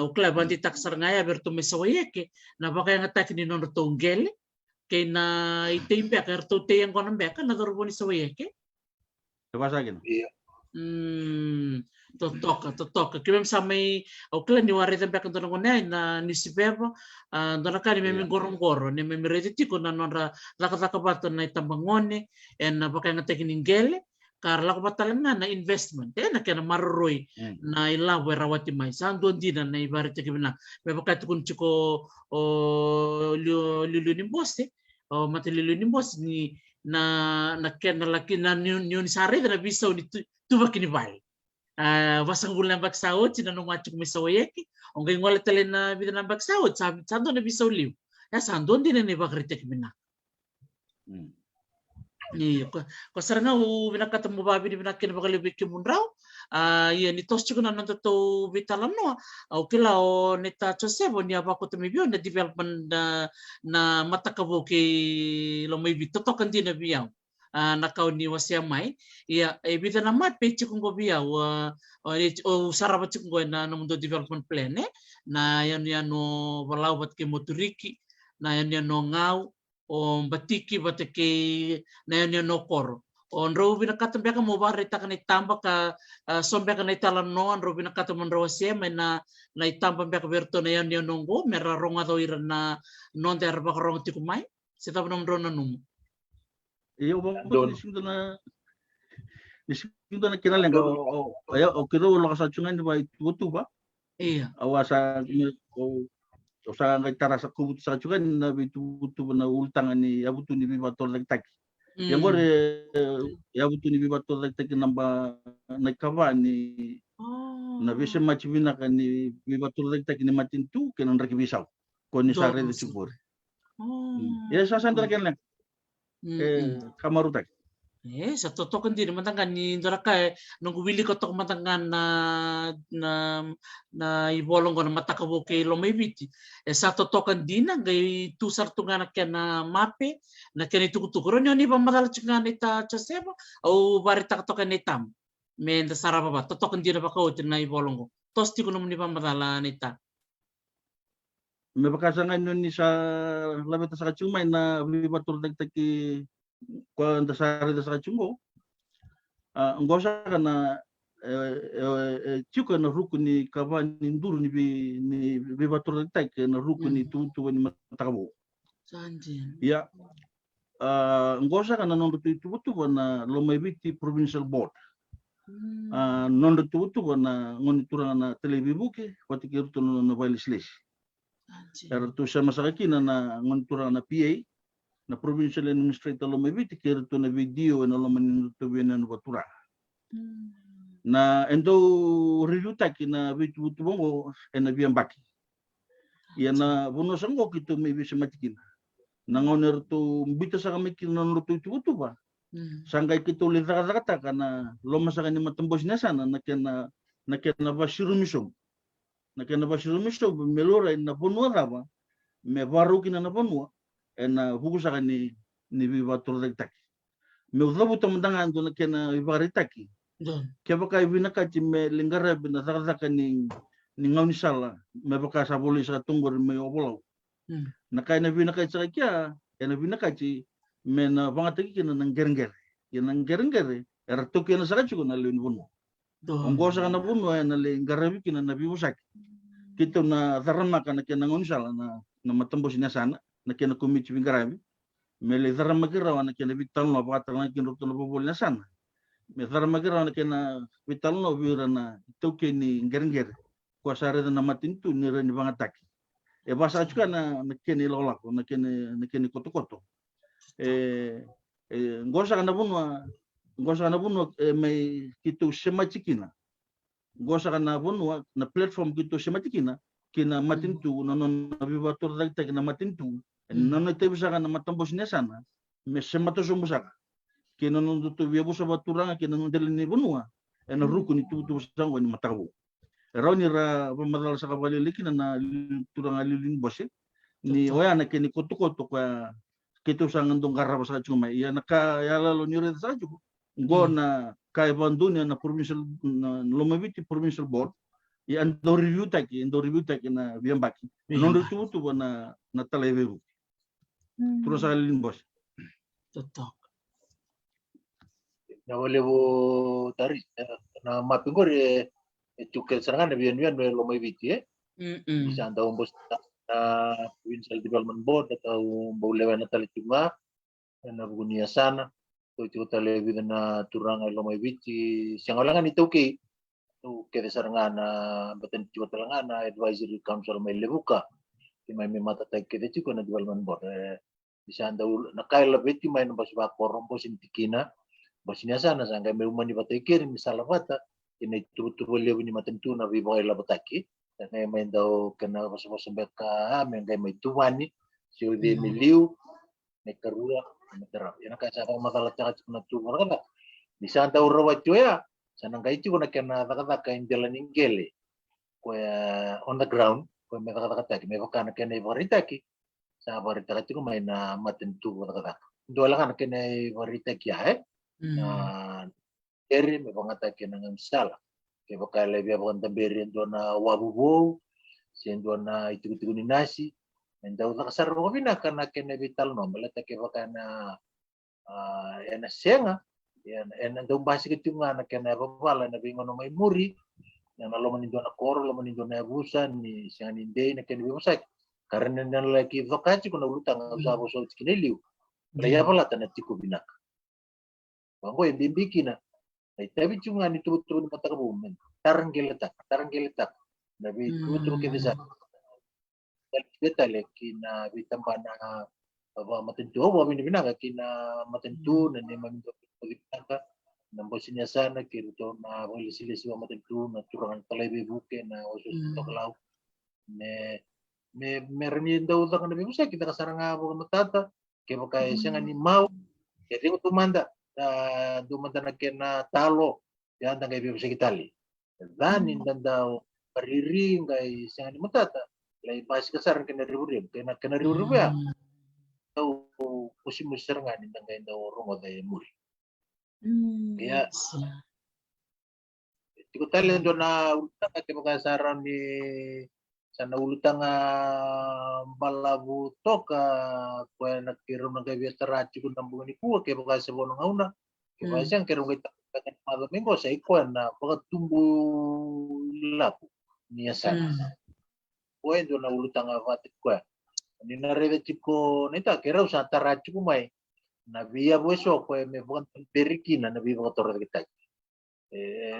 Ukla banti taksar ngaya bertu mesawayeke na baka yang attack ni non tongele kay na itembe ka to te yang konon beka na dorbo ni sawayeke. Tabasagin. Totoka kimem samay ukla ni wari tembe ka donon na ni sibeba donaka ni memi gorong-goro ni memi rediti ko na non ra lakatakabato na itambangone na baka yang attack ni ngele karla ko batalan na investment na kaya maruroy na ilawe rawati mai sando dina na ibari te kibna me bakati kun chiko lulunin boste o mati lulunin boss ni na kaya na laki na ni sare na bisa ni tuba kini bai wasang bulan baksawot sinanong machuk misawayeki ongay ngwala talen na bida na baksawot sabi sando na bisa liw sando dina na ibari te kibna ko saranga binakatamo babi ni binakin bakalibik yung raw yan itos chiko na nanto bitalan no kila o neta chosebo ni abako tumibyo na development na matakabo ki lomay bitoto kandi na biyaw nakaw ni wasiamay iya bida na mat pechi kung go biyaw o sarabat chiko na mundo development plan na yan no walaw bat ki motoriki na yan no ngaw o batiki batiki na yun no koro on ro binakata beka mo barita kan itamba ka sombe kan italan no on ro binakata mon ro sia na itamba beka berto na yun nongo mera ronga do ira na non der ba rong ti kumai sita nom ro na num iyo ba nisinto na kinalen o kiro lo kasachungan ba itutu ba iya awasa o sa ngay tara sa kubut sa chugan na bitutu na ultang ni abutu ni bibator lagtag yang gore abutu ni bibator lagtag namba nagkaba ni na bisa machibina kan ni bibator lagtag ni matintu kenan rakibisaw ko ni sare de subur ya sa sandra ken lang kamarutak sa totoo kan din matangan ni doraka nung wili ko tok matangan na ibolong ko na matakabo kay lomaybiti sa totoo kan din ngay tusar tunga na kaya na mape na kaya itukutukuro nyo ni ba madalach nga nita chaseba o barita ka to kaya nitam men da sarapa ba totoo kan din na ba ko na ibolong ko tosti ko naman ni ba madala nita may bakasangan yun ni sa labit sa kachumay na bibator nagtaki kung dasari da sa kachungo ang gosa ka na chuka na ruko ni kaban ni ndur ni bibator nagtaki na ruko ni tutuwa ni matakabo sanjin ya ang gosa ka na nung tutuwa na Lomaybiti Provincial Board nung tutuwa na ngunituran na telebibuke pati kirto na legislation pero to sa masakakina na ngunituran na PA na Provincial Administrator Lomaybiti kirto na video na laman tuwi na batura na endo review taki na bitu bongo na biambaki ya na buno sango kito may bisa matikin nangoner to bita sa kami kinano to itu ba sanggay kito lirata kana loma sa kanya matambos na sana nakena bashirumisog melora na bunwa ba me baru kina na bunwa na hukusa kani ni bibator dagtaki me udlabu tamandangan to nakena ibaritaki kaya baka ibinakati me lingara binasakasaka ni ngau ni sala me baka sa boli sa tunggor me obolo na kai na vina kai sa kya na vina kai ci me na bangata ki na ngger era to ki na sa ko na lin bunu ongo sa na bunu na le ngarabi ki na bibusak kito na darama kana kena ngau ni sala na matambos ni sana na kena kumichi ngarabi me le darama ki rawana kena vital no bata na kin rukto no bol na sana me darama ki rawana kena vital no vira na to ki ni ngger ko sare na matintu ni ren bangataki e basa chuka na kene lola ko na kene koto ngosa kana bunwa mai kitu sema chikina ngosa kana bunwa na platform kitu sema chikina kina matintu no na vivator dagta kina matintu no te bisa kana matambos ne sana me sema to sumusaka kina no tu viabu sabaturanga kina no delini bunwa na ruku ni tu sango ni matabu Rauni ra pamadala sa kabaliliki na turang alilin bose ni oya na kini koto kwa kito sa ngandong karaba sa chuma ya naka ya lalo ni red sa chuko go na kay bandunya na provincial na Lomaviti provincial board ya ando review taki na biambaki nondo tu na talebe terus alilin bose Totok. Na wale wo tari na mapingore Chuke serangan na biyan me Lomaviti bisa anda umbos na provincial development board atau baulewa na talituma na bugunia sana to chuta lewi na turanga Lomaviti siangolangan itu ke serangan na batan chuta langan na advisory council may lebuka may mata tay kede chuko na development board bisa anda nakai lebih may nambas ba korompo sintikina bosinya sana sangga may umani batay kiri misala bata ini turu lewi ni matentu na vivoy labataki na may daw kana baka may may tuwani si udi miliu may karula may terap yana ka sa matalat na tumor kana bisa daw rawat ya sanang kay chuko na kana takataka jalan ingele ko on the ground ko may takataka may baka na kana ibaritaki sa baritaki ko may na matentu takataka dola kana kana ibaritaki na eri me pangatake na misala ke bakala bia bakanta beri na wabubo sendo na itu ni nasi enda uta kasar ko bina kana kene vital no melata ke bakana ena senga ena ndo basi ke tunga na kena babala na bingo no mai muri na lo manindo na koro lo manindo na busa ni sani ndei na kene bimusak karena na laki vakaci kuna ulutang usabo so tkineliu laya pala tana tiku binaka bango embikina tapi cuma ni tu mata kebumen tarang geletak nabi tu ke bisa kita lekina bitambana apa matentu apa bina kina matentu na ni maminto bitaka nambosinya sana kirito na polisi matentu na turangan talebe buke na usus toklau me mermi ndau tak nabi musa kita kasaranga buka matata ke pakai senga ni mau jadi untuk manda dumanda na kena talo ya anda ngai bisa kitali dan indandao pariri ngai senga ni matata lai pas kasar kena ribu ya tau kusi musir ngani ngai ndao rongo dai muri ya tiko tali ndo na ulutang ke pakasaran ni sana ulutang balabu toka ko na kirum ngai biasa raci kun tambungan ni ku ke pakasa bono ngauna ke pasang kirum kita kan malam minggu saya ko na pakatumbu lapu ni sana ko ndo na ulutang avat ko ni na rede tiko nita kira usa taraci ku mai na via boso ko me bukan perikina na via motor kita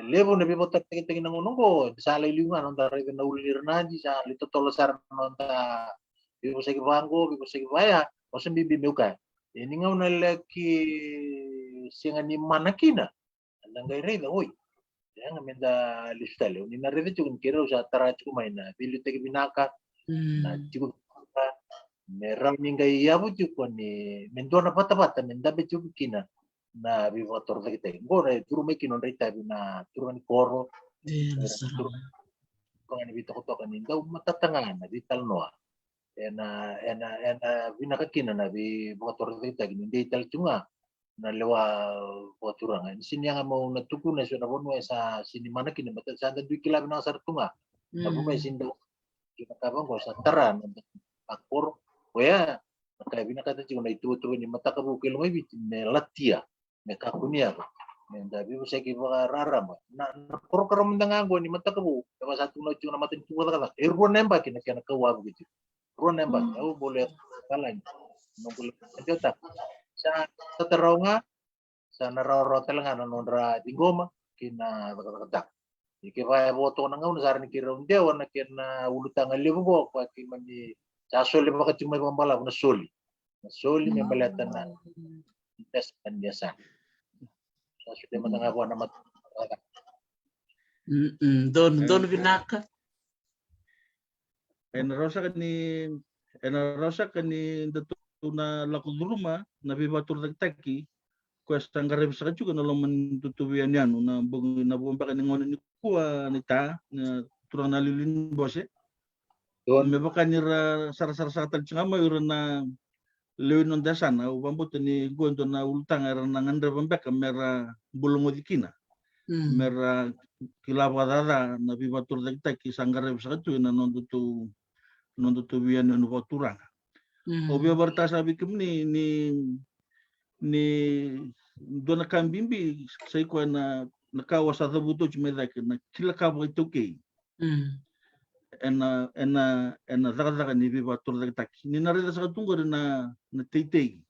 levo na bibota kita ngonongo sa lilungan onda rede na ulir naji sa lito tolosar nonta bibo sa kibango bibo sa kibaya o sa bibi meuka ini ngau na laki singa ni manakina nangay rede oi ya ngamenda listale ni na rede chukun kira usa tara chukumay na bilute binaka na chukun merang ningay yabu chukun ni mendona pata-pata mendabe chukukina na bivotor kita ngora turu mekin on rita na turu ni koro turu ko ni bito ko ni daw matatangan na vital noa ena binakakina na bivotor kita gini detail chunga na lewa boturanga sini yang mau natuku na suna bono sa sini mana kini mata sa 2 km na sartunga Tapi may sindo kinakabang ko sa taran akor kuya kayak bina kata cuma itu ni mata kabu kilo may bit me latia me kakunia me dabi mo sa kiba rara mo na koro karam dangan ni mata kabu kaya satu no cuma mata itu kala ruan nembak kina kina kawa begitu ruan nembak aku boleh kalah no boleh jota sa taronga sa naroro telengan nondra di goma kina kata Iki kaya boto na nga unasar ni kira undia wana kena ulutang alibu bo kwa kimani sasoli maka cuma pambala na soli may balatan na test kandiasan sasoli matanga ko na mat Don binaka Rosa kani datu na lakul rumah nabi batur taki kuesta ngarep sa juga na loman tutubian yan na bomba kani ngono ni kuwa nita na turang nalilin bose me baka ni sar sa tal chama yura na lewin on dasana ubambot ni gondo na ultang era na ngandre bambeka mera bulungo dikina mera kilaba dada na bibatur taki sangarep sa juga na nondu tubian no baturang obia barta sabi kimni ni dona kambimbi sai ko na kawas sa buto chimeda ke na kila ka bo itoke ena daga ni bi batur daga tak ni na reda sa tungo na titei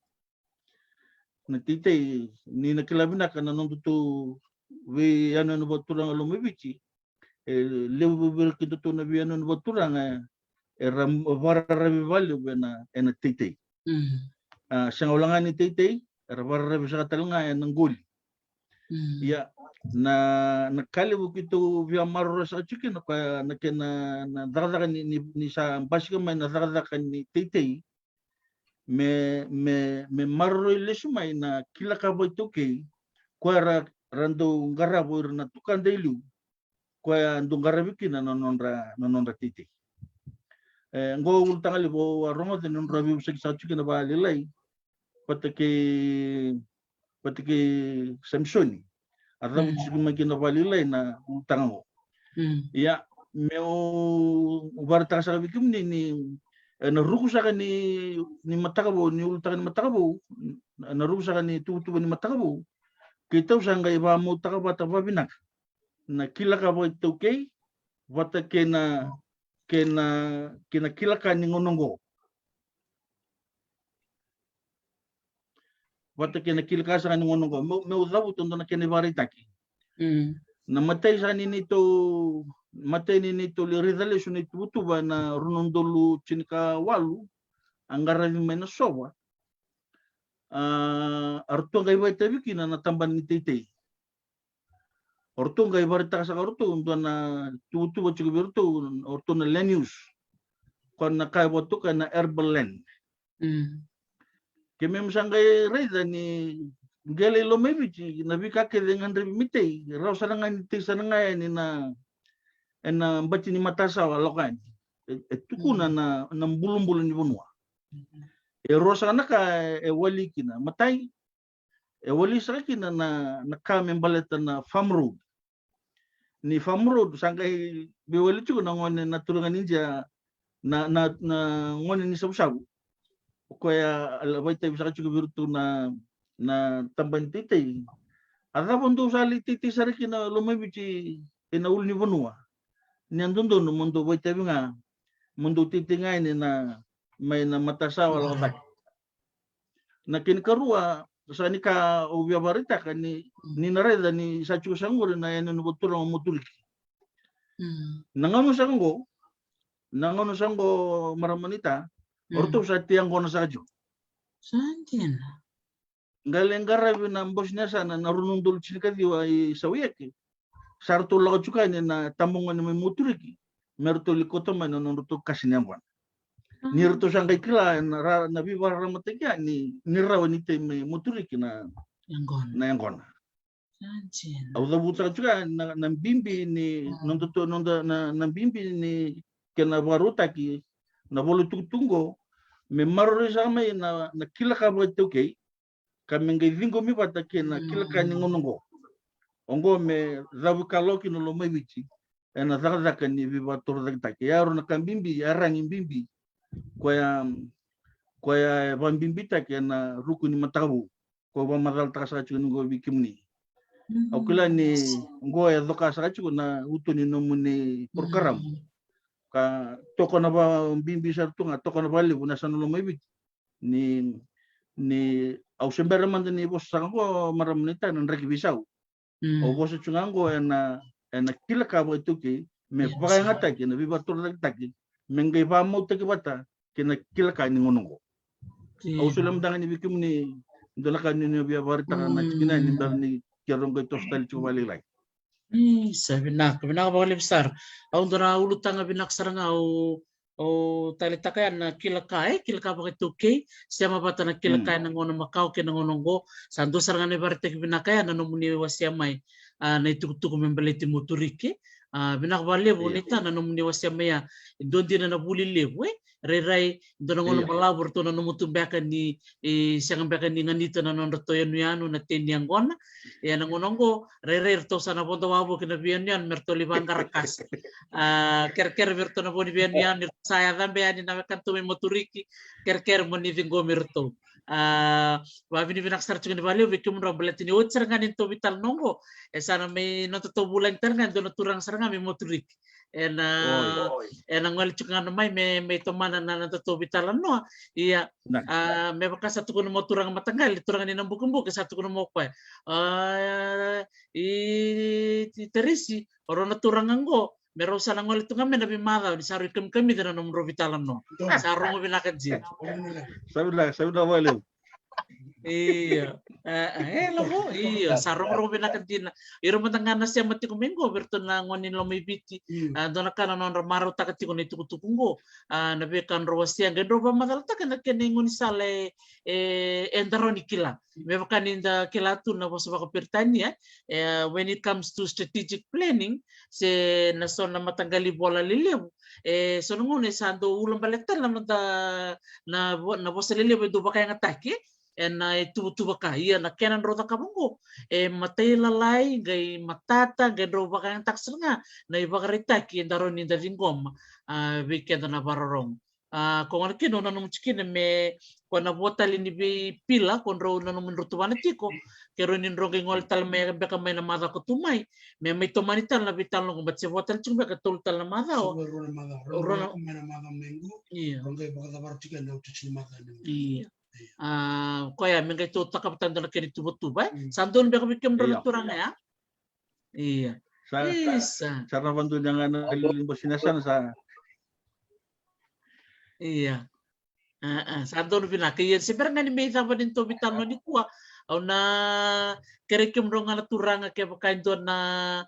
ni na kila bina kana non tu we ano no baturang lo mebichi lebu ber ke tu na bi ano no baturang ram vara value bena ena titei sang ulangan ni titei vara bisa talunga ng gul ya na nakali begitu via marro sa chicken kaya na daga ni sa basika may na daga ni titei me marro lesumay na kila ka boy toke kaya rando garabo na tukan delu kaya ando garabiki na nonra titei ngo ultangali bo rongo de non rabi sa chicken ba lilay patake Samsoni Adam magina valilay na utang ya meu varta sa bikim ni na rukusa ka ni matakabo ni ultangan matakabo na rukusa ka ni tutubo ni matakabo kita usang ga iba mo takabata babinak na kila ka bo itoke vata kena kila ka ni ngonongo wata kena kila ka sa ni ngonongo meu dabu tondo na kena varitaki na matay nito liridale sunay tutuba na runondolu chinika walu angaravi may na sowa arto ngay bay tabiki na natamban ni titay orto ngay barita sa orto ndo na tutuba chika birto orto na Lenius kon na kaya to ka na herbal land kemem sangay reda ni gele lo mebichi na bika ke dengan mitei raw sanangan ti sanangan ni na bachi ni matasa walokan tukuna na bulum-bulum ni bunwa rosa na ka wali kina matay wali sa kina na kamem baleta na farm road ni farm road sangay biwali chuko na ngone na tulungan ninja na ngone ni sabu-sabu kaya alabay tayo sa chuko birtu na tamban titay ada bondo sali titay sa kina lumabichi inaul ni bunwa ni andondo no mundo boy tayo nga mundo titay nga ni na may na matasawa lang na kinkarua sa ni ka obya barita ka ni nareda ni sa chuko sangur na yan no buturo mutuliki nangano sango maramanita orto sa tiang kono sa jo Santin. Galing garabi na boss niya sana narunong dul chika diwa sawiyaki. Sarto lago chuka ni na tamungan ni muturiki. Merto likoto man nonuto kasinyawan. Nirto sang kay kila na bibar ramatagya ni niraw ni tay muturiki na yangon. Santin. Au buta chuka na bimbi ni nonto na bimbi ni kena barutaki na bolu tunggo me marro sama na kila ka bo toke kami ngai vingo mi bata ke na kila ka ni ngonongo ongo me rabu kaloki no lo mebichi ena zaka ni viva torda taki yaro na kambimbi arang imbimbi koya bambimbi taki na ruku ni matabu ko ba madal taka sa chun go bikimni au kila ni go ya doka sa chun na utuni no muni program ka toko na ba bimbi sa tunga toko na bali buna sa no mai ni au sembera man ni bos sa go maramnita nan reki bisau o bos chungango ena kila ka bo tuki me pakai ngata ki na viva torda taki mengai ba mo taki bata kina kila ka ni ngonongo au sulam dangan ni bikim ni dalakan ni biya barita na kina ni dar ni kerong ko tostal chubali lai Sabi na bakali besar. Au ndora ulu tanga binak saranga o tali takayan na kila ka bakit tuki siya mabata na kila ka na ngono makau kina ngonongo sando saranga ni barita ki binakaya na nomuni wasya mai na itukutuku membeleti moturiki binak bale bonita na nomuni wasya mai dondi na nabuli lewe rerai dono ngono malabur to na nomutu beka ni siang beka ni nganita na nondoto yanu na teni angona ya na ngonongo rerai to sana bondo wabo kina bianian merto liban karakas ker merto na boni bianian saya dambe ani na kanto me moturiki ker moni vingo merto wabi ni binak sarchu ni bale bikum ro beleti ni utser nganin to vital nongo sana me no to bulan terngan dono turang saranga me moturiki ngol chungan mai me tomana na to bitalan no iya me baka satu kuno mo turang matanggal turang ni nambuk-mbuk satu kuno mo pa terisi oro na turang anggo mero sana ngol itu kami nabi mada di saru kami dana nomro bitalan no sarong binakan jin sabi wale iya logo iya sarong ro binakan jin iro matangana siya mati kumengo berto na ngonin lo may biti dona kana non maro takati ko nito kutukungo nabi kan ro siya gendro ba madal takana kenengon sale endaro ni kila me kan inda kila tu na bosa ko pertania when it comes to strategic planning se nason na matanggali bola liliw so nungun sando ulang balektar na bosa liliw do ba kaya ngatake na itu baka iya na kenan rota kabungo matay lalay gay matata gay ro baka yang taksel nga na ibakarita ki daron ni daringom weekend na barorong kung ano kino nanong chikin me kung nabotali ni pila kung ro nanong menrutuan tiko kero nin rogeng ngol tal me beka may namada ko tumay me may tumanital na bital no bat se botal chung beka tultal na mada o ro na mada mengu iya rogay baka dabar chikin na utuchi mada iya koya mengay to takapatan na kini tubo-tuba sandon beka bikim ro turang ya iya sa rabantu jangan nalilin bosinasan sa iya sandon pinakay sebenarnya ni may tama din to bital no ni kuwa au na kerekem ro nga turang ke bakain don na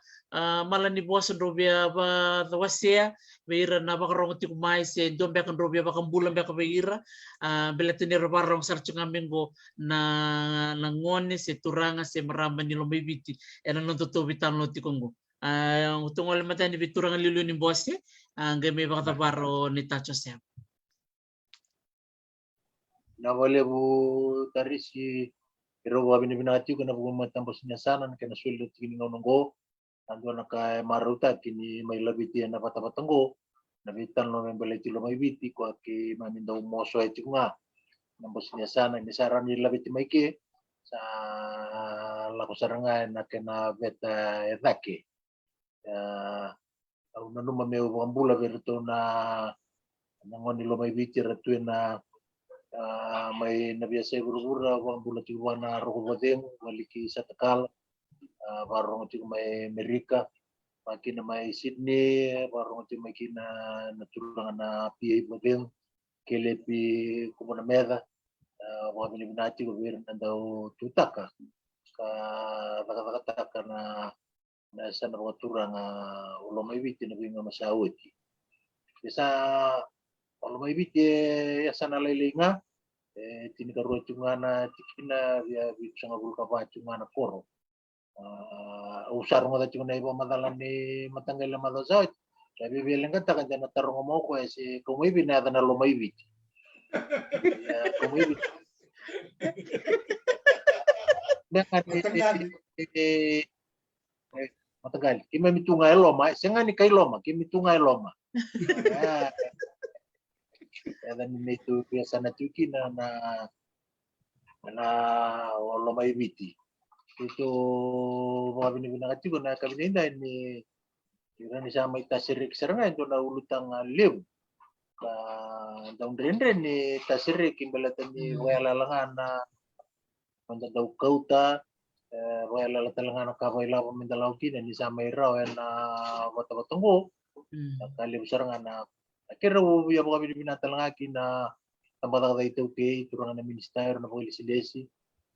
malani bosan robia ba wasia beira na bakarong ti kumai se don bekan robia bakam bulan beka beira beletini robarong sarchu ngamengo na ngone se turanga se maramba ni lombibiti ena non to bitan no ti kongo utungol mata ni bituranga lilu ni bosse ngame bakata baro ni tacho se na wale bu tarisi iro wa binati ko na bu matambos nya sanan kana suldo tini ngonongo ando na kay maruta kini may labiti na patapatanggo nabitan no membele tilo may biti ko aki mamindaw moso ay nga nambos nya sana ni saran ni labiti may ki sa lako saranga na kena beta etake au nanu mameu bambula berto na nangoni lo may biti retu na may nabiasa guru-guru ang bulat yung na rokobotem maliki sa takal barong itu may Amerika makin may Sydney barong itu makin natulangan na PA bodem kelepi kumana meda wa binibinati gobyerno daw tutaka ka nakakataka na sa nabaturang ulo may biti na binga masawiti bisa ulo may biti sa nalailinga tinikaruan cungana tikina ya bisa ngabul kapa cungana koro usar mo dati na iba madalan ni matanggal na madasawit sabi bilang kata kan dyan natarong mo ko si kumibin na na lumaybit kumibin matagal kime mitunga eloma sengani kai loma kime mitunga eloma dan itu biasa na tuki na loma ibiti itu mga binibinangat ko na kami na ini yun sa may tasirik serangan itu na ulutang liw daun rendre ni tasirik imbalatan ni wala langan na daw kauta wala talangan na kaway lawa mindalaw kin ni sa may raw na bata-batango kaliw serangan na kira ubi ako kami binatalangakin na tambata ito kay turangan na ministeryo na pagilisidesi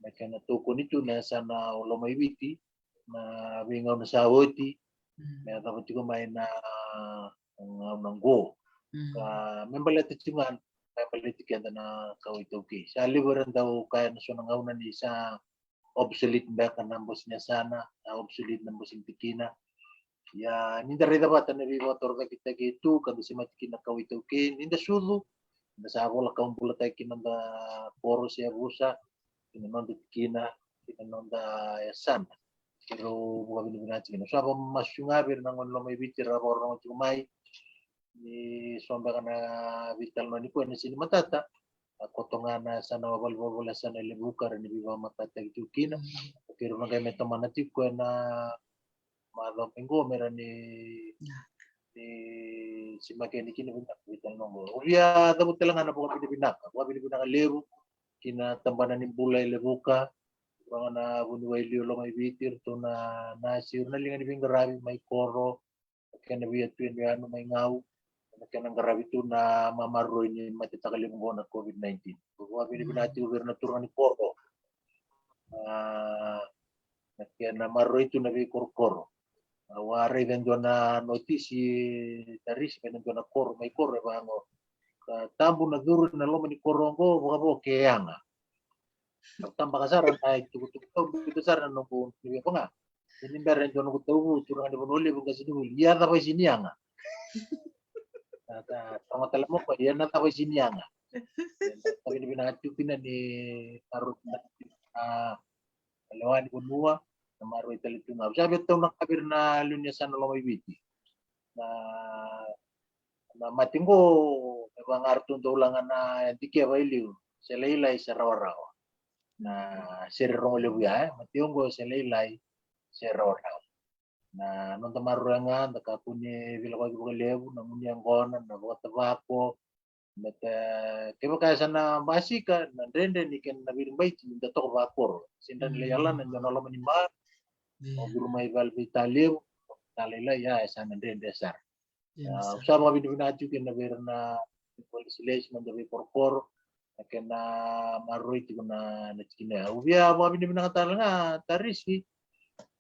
na kanatuko nito na sana ulomaybiti na bingaw na sa awoti na dapat ko may na ang go membalat tingan may politikan na kawito kay sa liburan daw kaya na so nangawna ni sa obsolete ba ka nambos niya sana obsolete nambos intikina ya ninda reda bata na motor ka kita gitu kada si matikina kawito kay ninda sulu nasa ako la kaum bulatay kinanda poros ya busa kinanonda kina kinanonda yasan pero bukan binibinati kina so apa masyungabir nangon lo may bitir rapor nangon chumay ni somba kana vital no ni ko ni sini matata kotongan na sana wala sana lebuka ni biba matata gitu kina pero nagay may tamanati ko na malo pinggo meron ni si makeni kini bunak vital no uya dabut telangan na bukan binibinaka lebu kina tambanan ni bulay lebuka mga na bunuway liyo may bitir to na nasir na lingan ibing garabi may koro kaya na biyat yun ano may ngaw kaya nang garabi to na mamaroy ni matitakalimbo na COVID-19 kaya binibinati gobernador ni koro kaya na maroy to na bi koro waray dan doon na notisi taris kaya doon na koro may koro bango tambo na guru na loma ni korongo baka kaya nga tambah kasaran ay tutup itu saran nunggu ni apa nga ini beren jono kutu turang di bonoli bukan sini ya tapi sini nga sama telemo ko ya na tapi sini nga tapi ni binatu pina ni tarut na lawan bunua na maro italitu nga sabi to nakabir na lunyasan lomay biti na matinggo bang artun to ulangan na dikya bailiw selailay sa raw na sirrong lebuya matinggo selailay sa raw na nung tamaruanga nakapuni bilawag ko lebu na munyang gona na buat tabako met kaya kaya sana masika na rende ni ken na birbay tinda to bakor sindan layalan na nolo manimar o guru may balbi taliw talila ya sana rende sar usama binibinati ken na berna polisilation na dabi porpor ken na maroy ti na nakina ubia mo binibinata nga tarisi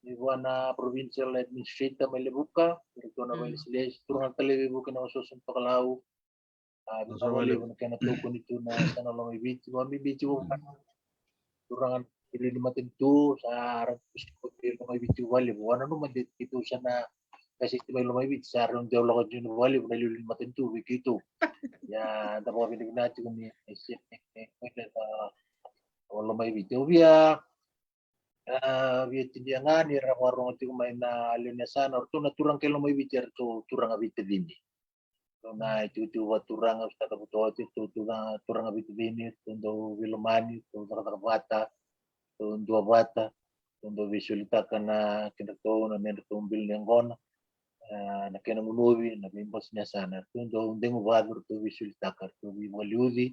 ni buana provincial administrator may lebuka ito na polisilation turang taliw buka na ususun to kalaw sa wali mo ken na tuko nito na sana lo may biti mo turangan ili limatin tu sa arang ko may biti wali buana no man dito siya na kasi may lumabit sa arong daw lakad yun wali na limatin tu wikito ya dapat binibinati ko ni wala may video via tindiangan ni rawarong ti may na alinasan or to naturang kay lumay video to turang abit din so na itu turang sa tabuto to turang abit din to do wilumani to bata to dua bata to do visualita kana kinato na nendo bil ng gona na kinamunuwi na bimbos niya sana tundo hindi mo bago to visualita ka to waliudi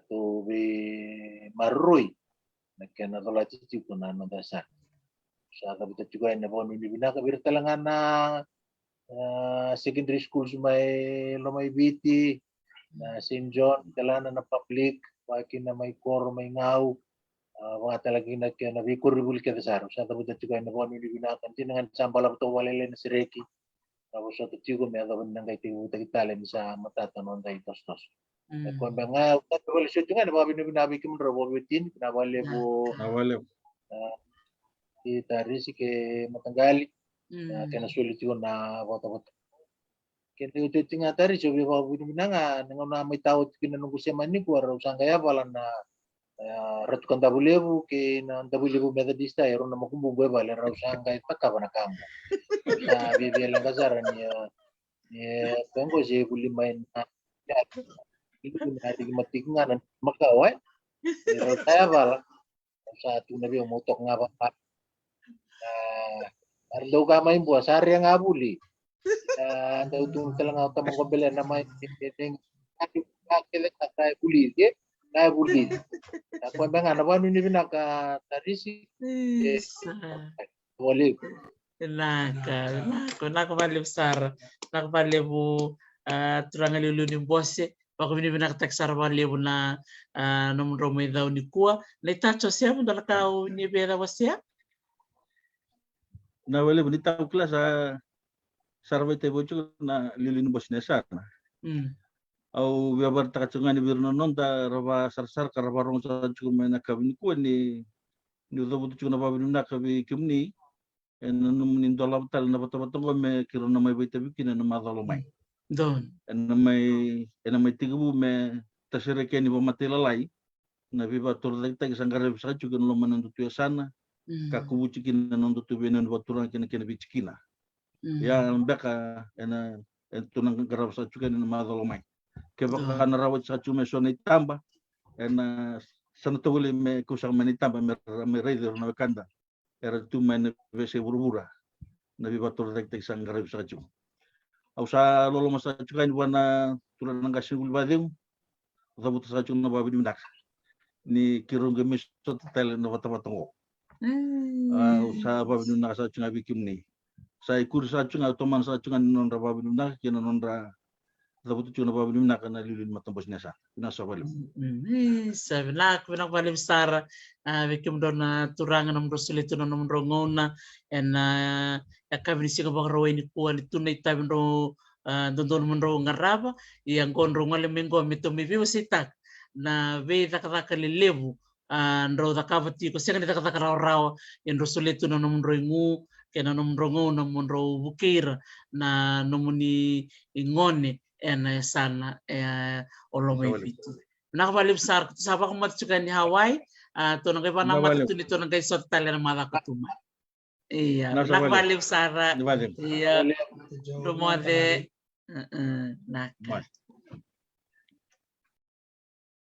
to maroy na kinatulati ko na mandasa sa kabita juga na bon hindi binakabir talaga na secondary schools may lumay biti na St. John talaga na public pakin na may koro may ngaw mga talagang nabikuribul ka sa araw. Sa kabita juga na bon hindi binakan tinangan sambal to walele na si Reiki tapos sa tiyo may agawan ng kay tiyo sa matatanon kay tostos kung mga wala siya nga na binabi ko mo rawawitin pinawali po taris ke matanggali kaya nasulit yun na wata-wata kaya ito nga taris yung binanga nang may tawad kinanunggo siya manig wala usang kaya pala na ratukan tabulebu ke na tabulebu metodista ero na makumbu gue bale rausanga itaka bana kambo sa bibi lang kasara ni pengo je buli main itu na di matik nga makawai ero saya bala sa tu nabi motok nga ba ardo ka main buas hari yang abuli anda utung telang auto mengobel na main ding akile kata buli ke na buli ako ba nga naman ni binaka tarisi wali nakabali besar nakabali bu turang lulu ni bose bako bini binak taksar bali bu na nomro mai daw ni kuwa na itacho siya mo dalakaw ni bera wasya na wale bonita kelas sarve te bocho na lilin bos nesa au biabar takacungan birno nonta raba sarsar karabarong sa cukup na kabin ko ni udah butuh cuma apa bina kabi kimni en numin dolab tal na bato ko me kiro na may baita bikin na madalo may don en na may tigu me tasire ke ni bamatilay na biba tur dagtag sanggar sa cukup lo manundutu sana kakubu cikin na nundutu benan baturan kena bicikina ya mbeka en tunang garab sa cukup na madalo may kebaka na rawat sa cukup so na itamba en sana tawuli me kusang manitamba me raider na kanda era tu men vese burbura na bibator tek sang garib sa cukup au sa lolo masa cukup wana tulan ng gasul badeng zabut sa cukup na babi mindak ni kirong gemis so tel na batabatongo au sa babi mindak sa cukup bikim ni sa ikur sa cukup automan sa cukup non ra babi mindak kina non ra zabut cukup na babi mindak na lilin matambos nesa nasa balim sabi na binang balim sar bikim don turangan nomro sulit na nomro ngona en yakabini singa bakarawa ni kuwa ni tunay tabi ro don monro ngaraba yang konro ngale mengo mito mibi wasitak na ve takataka lilebu ro takabati ko singa takataka raw en ro sulit na nomro ngu kena nomro ngona monro bukir na nomuni ingone en sana olomay pitu nakabalib sar sabak matsukan ni Hawaii to nang iba na matutuni to nang kay sot tala na mala katuma iya nakabalib sara iya rumode nak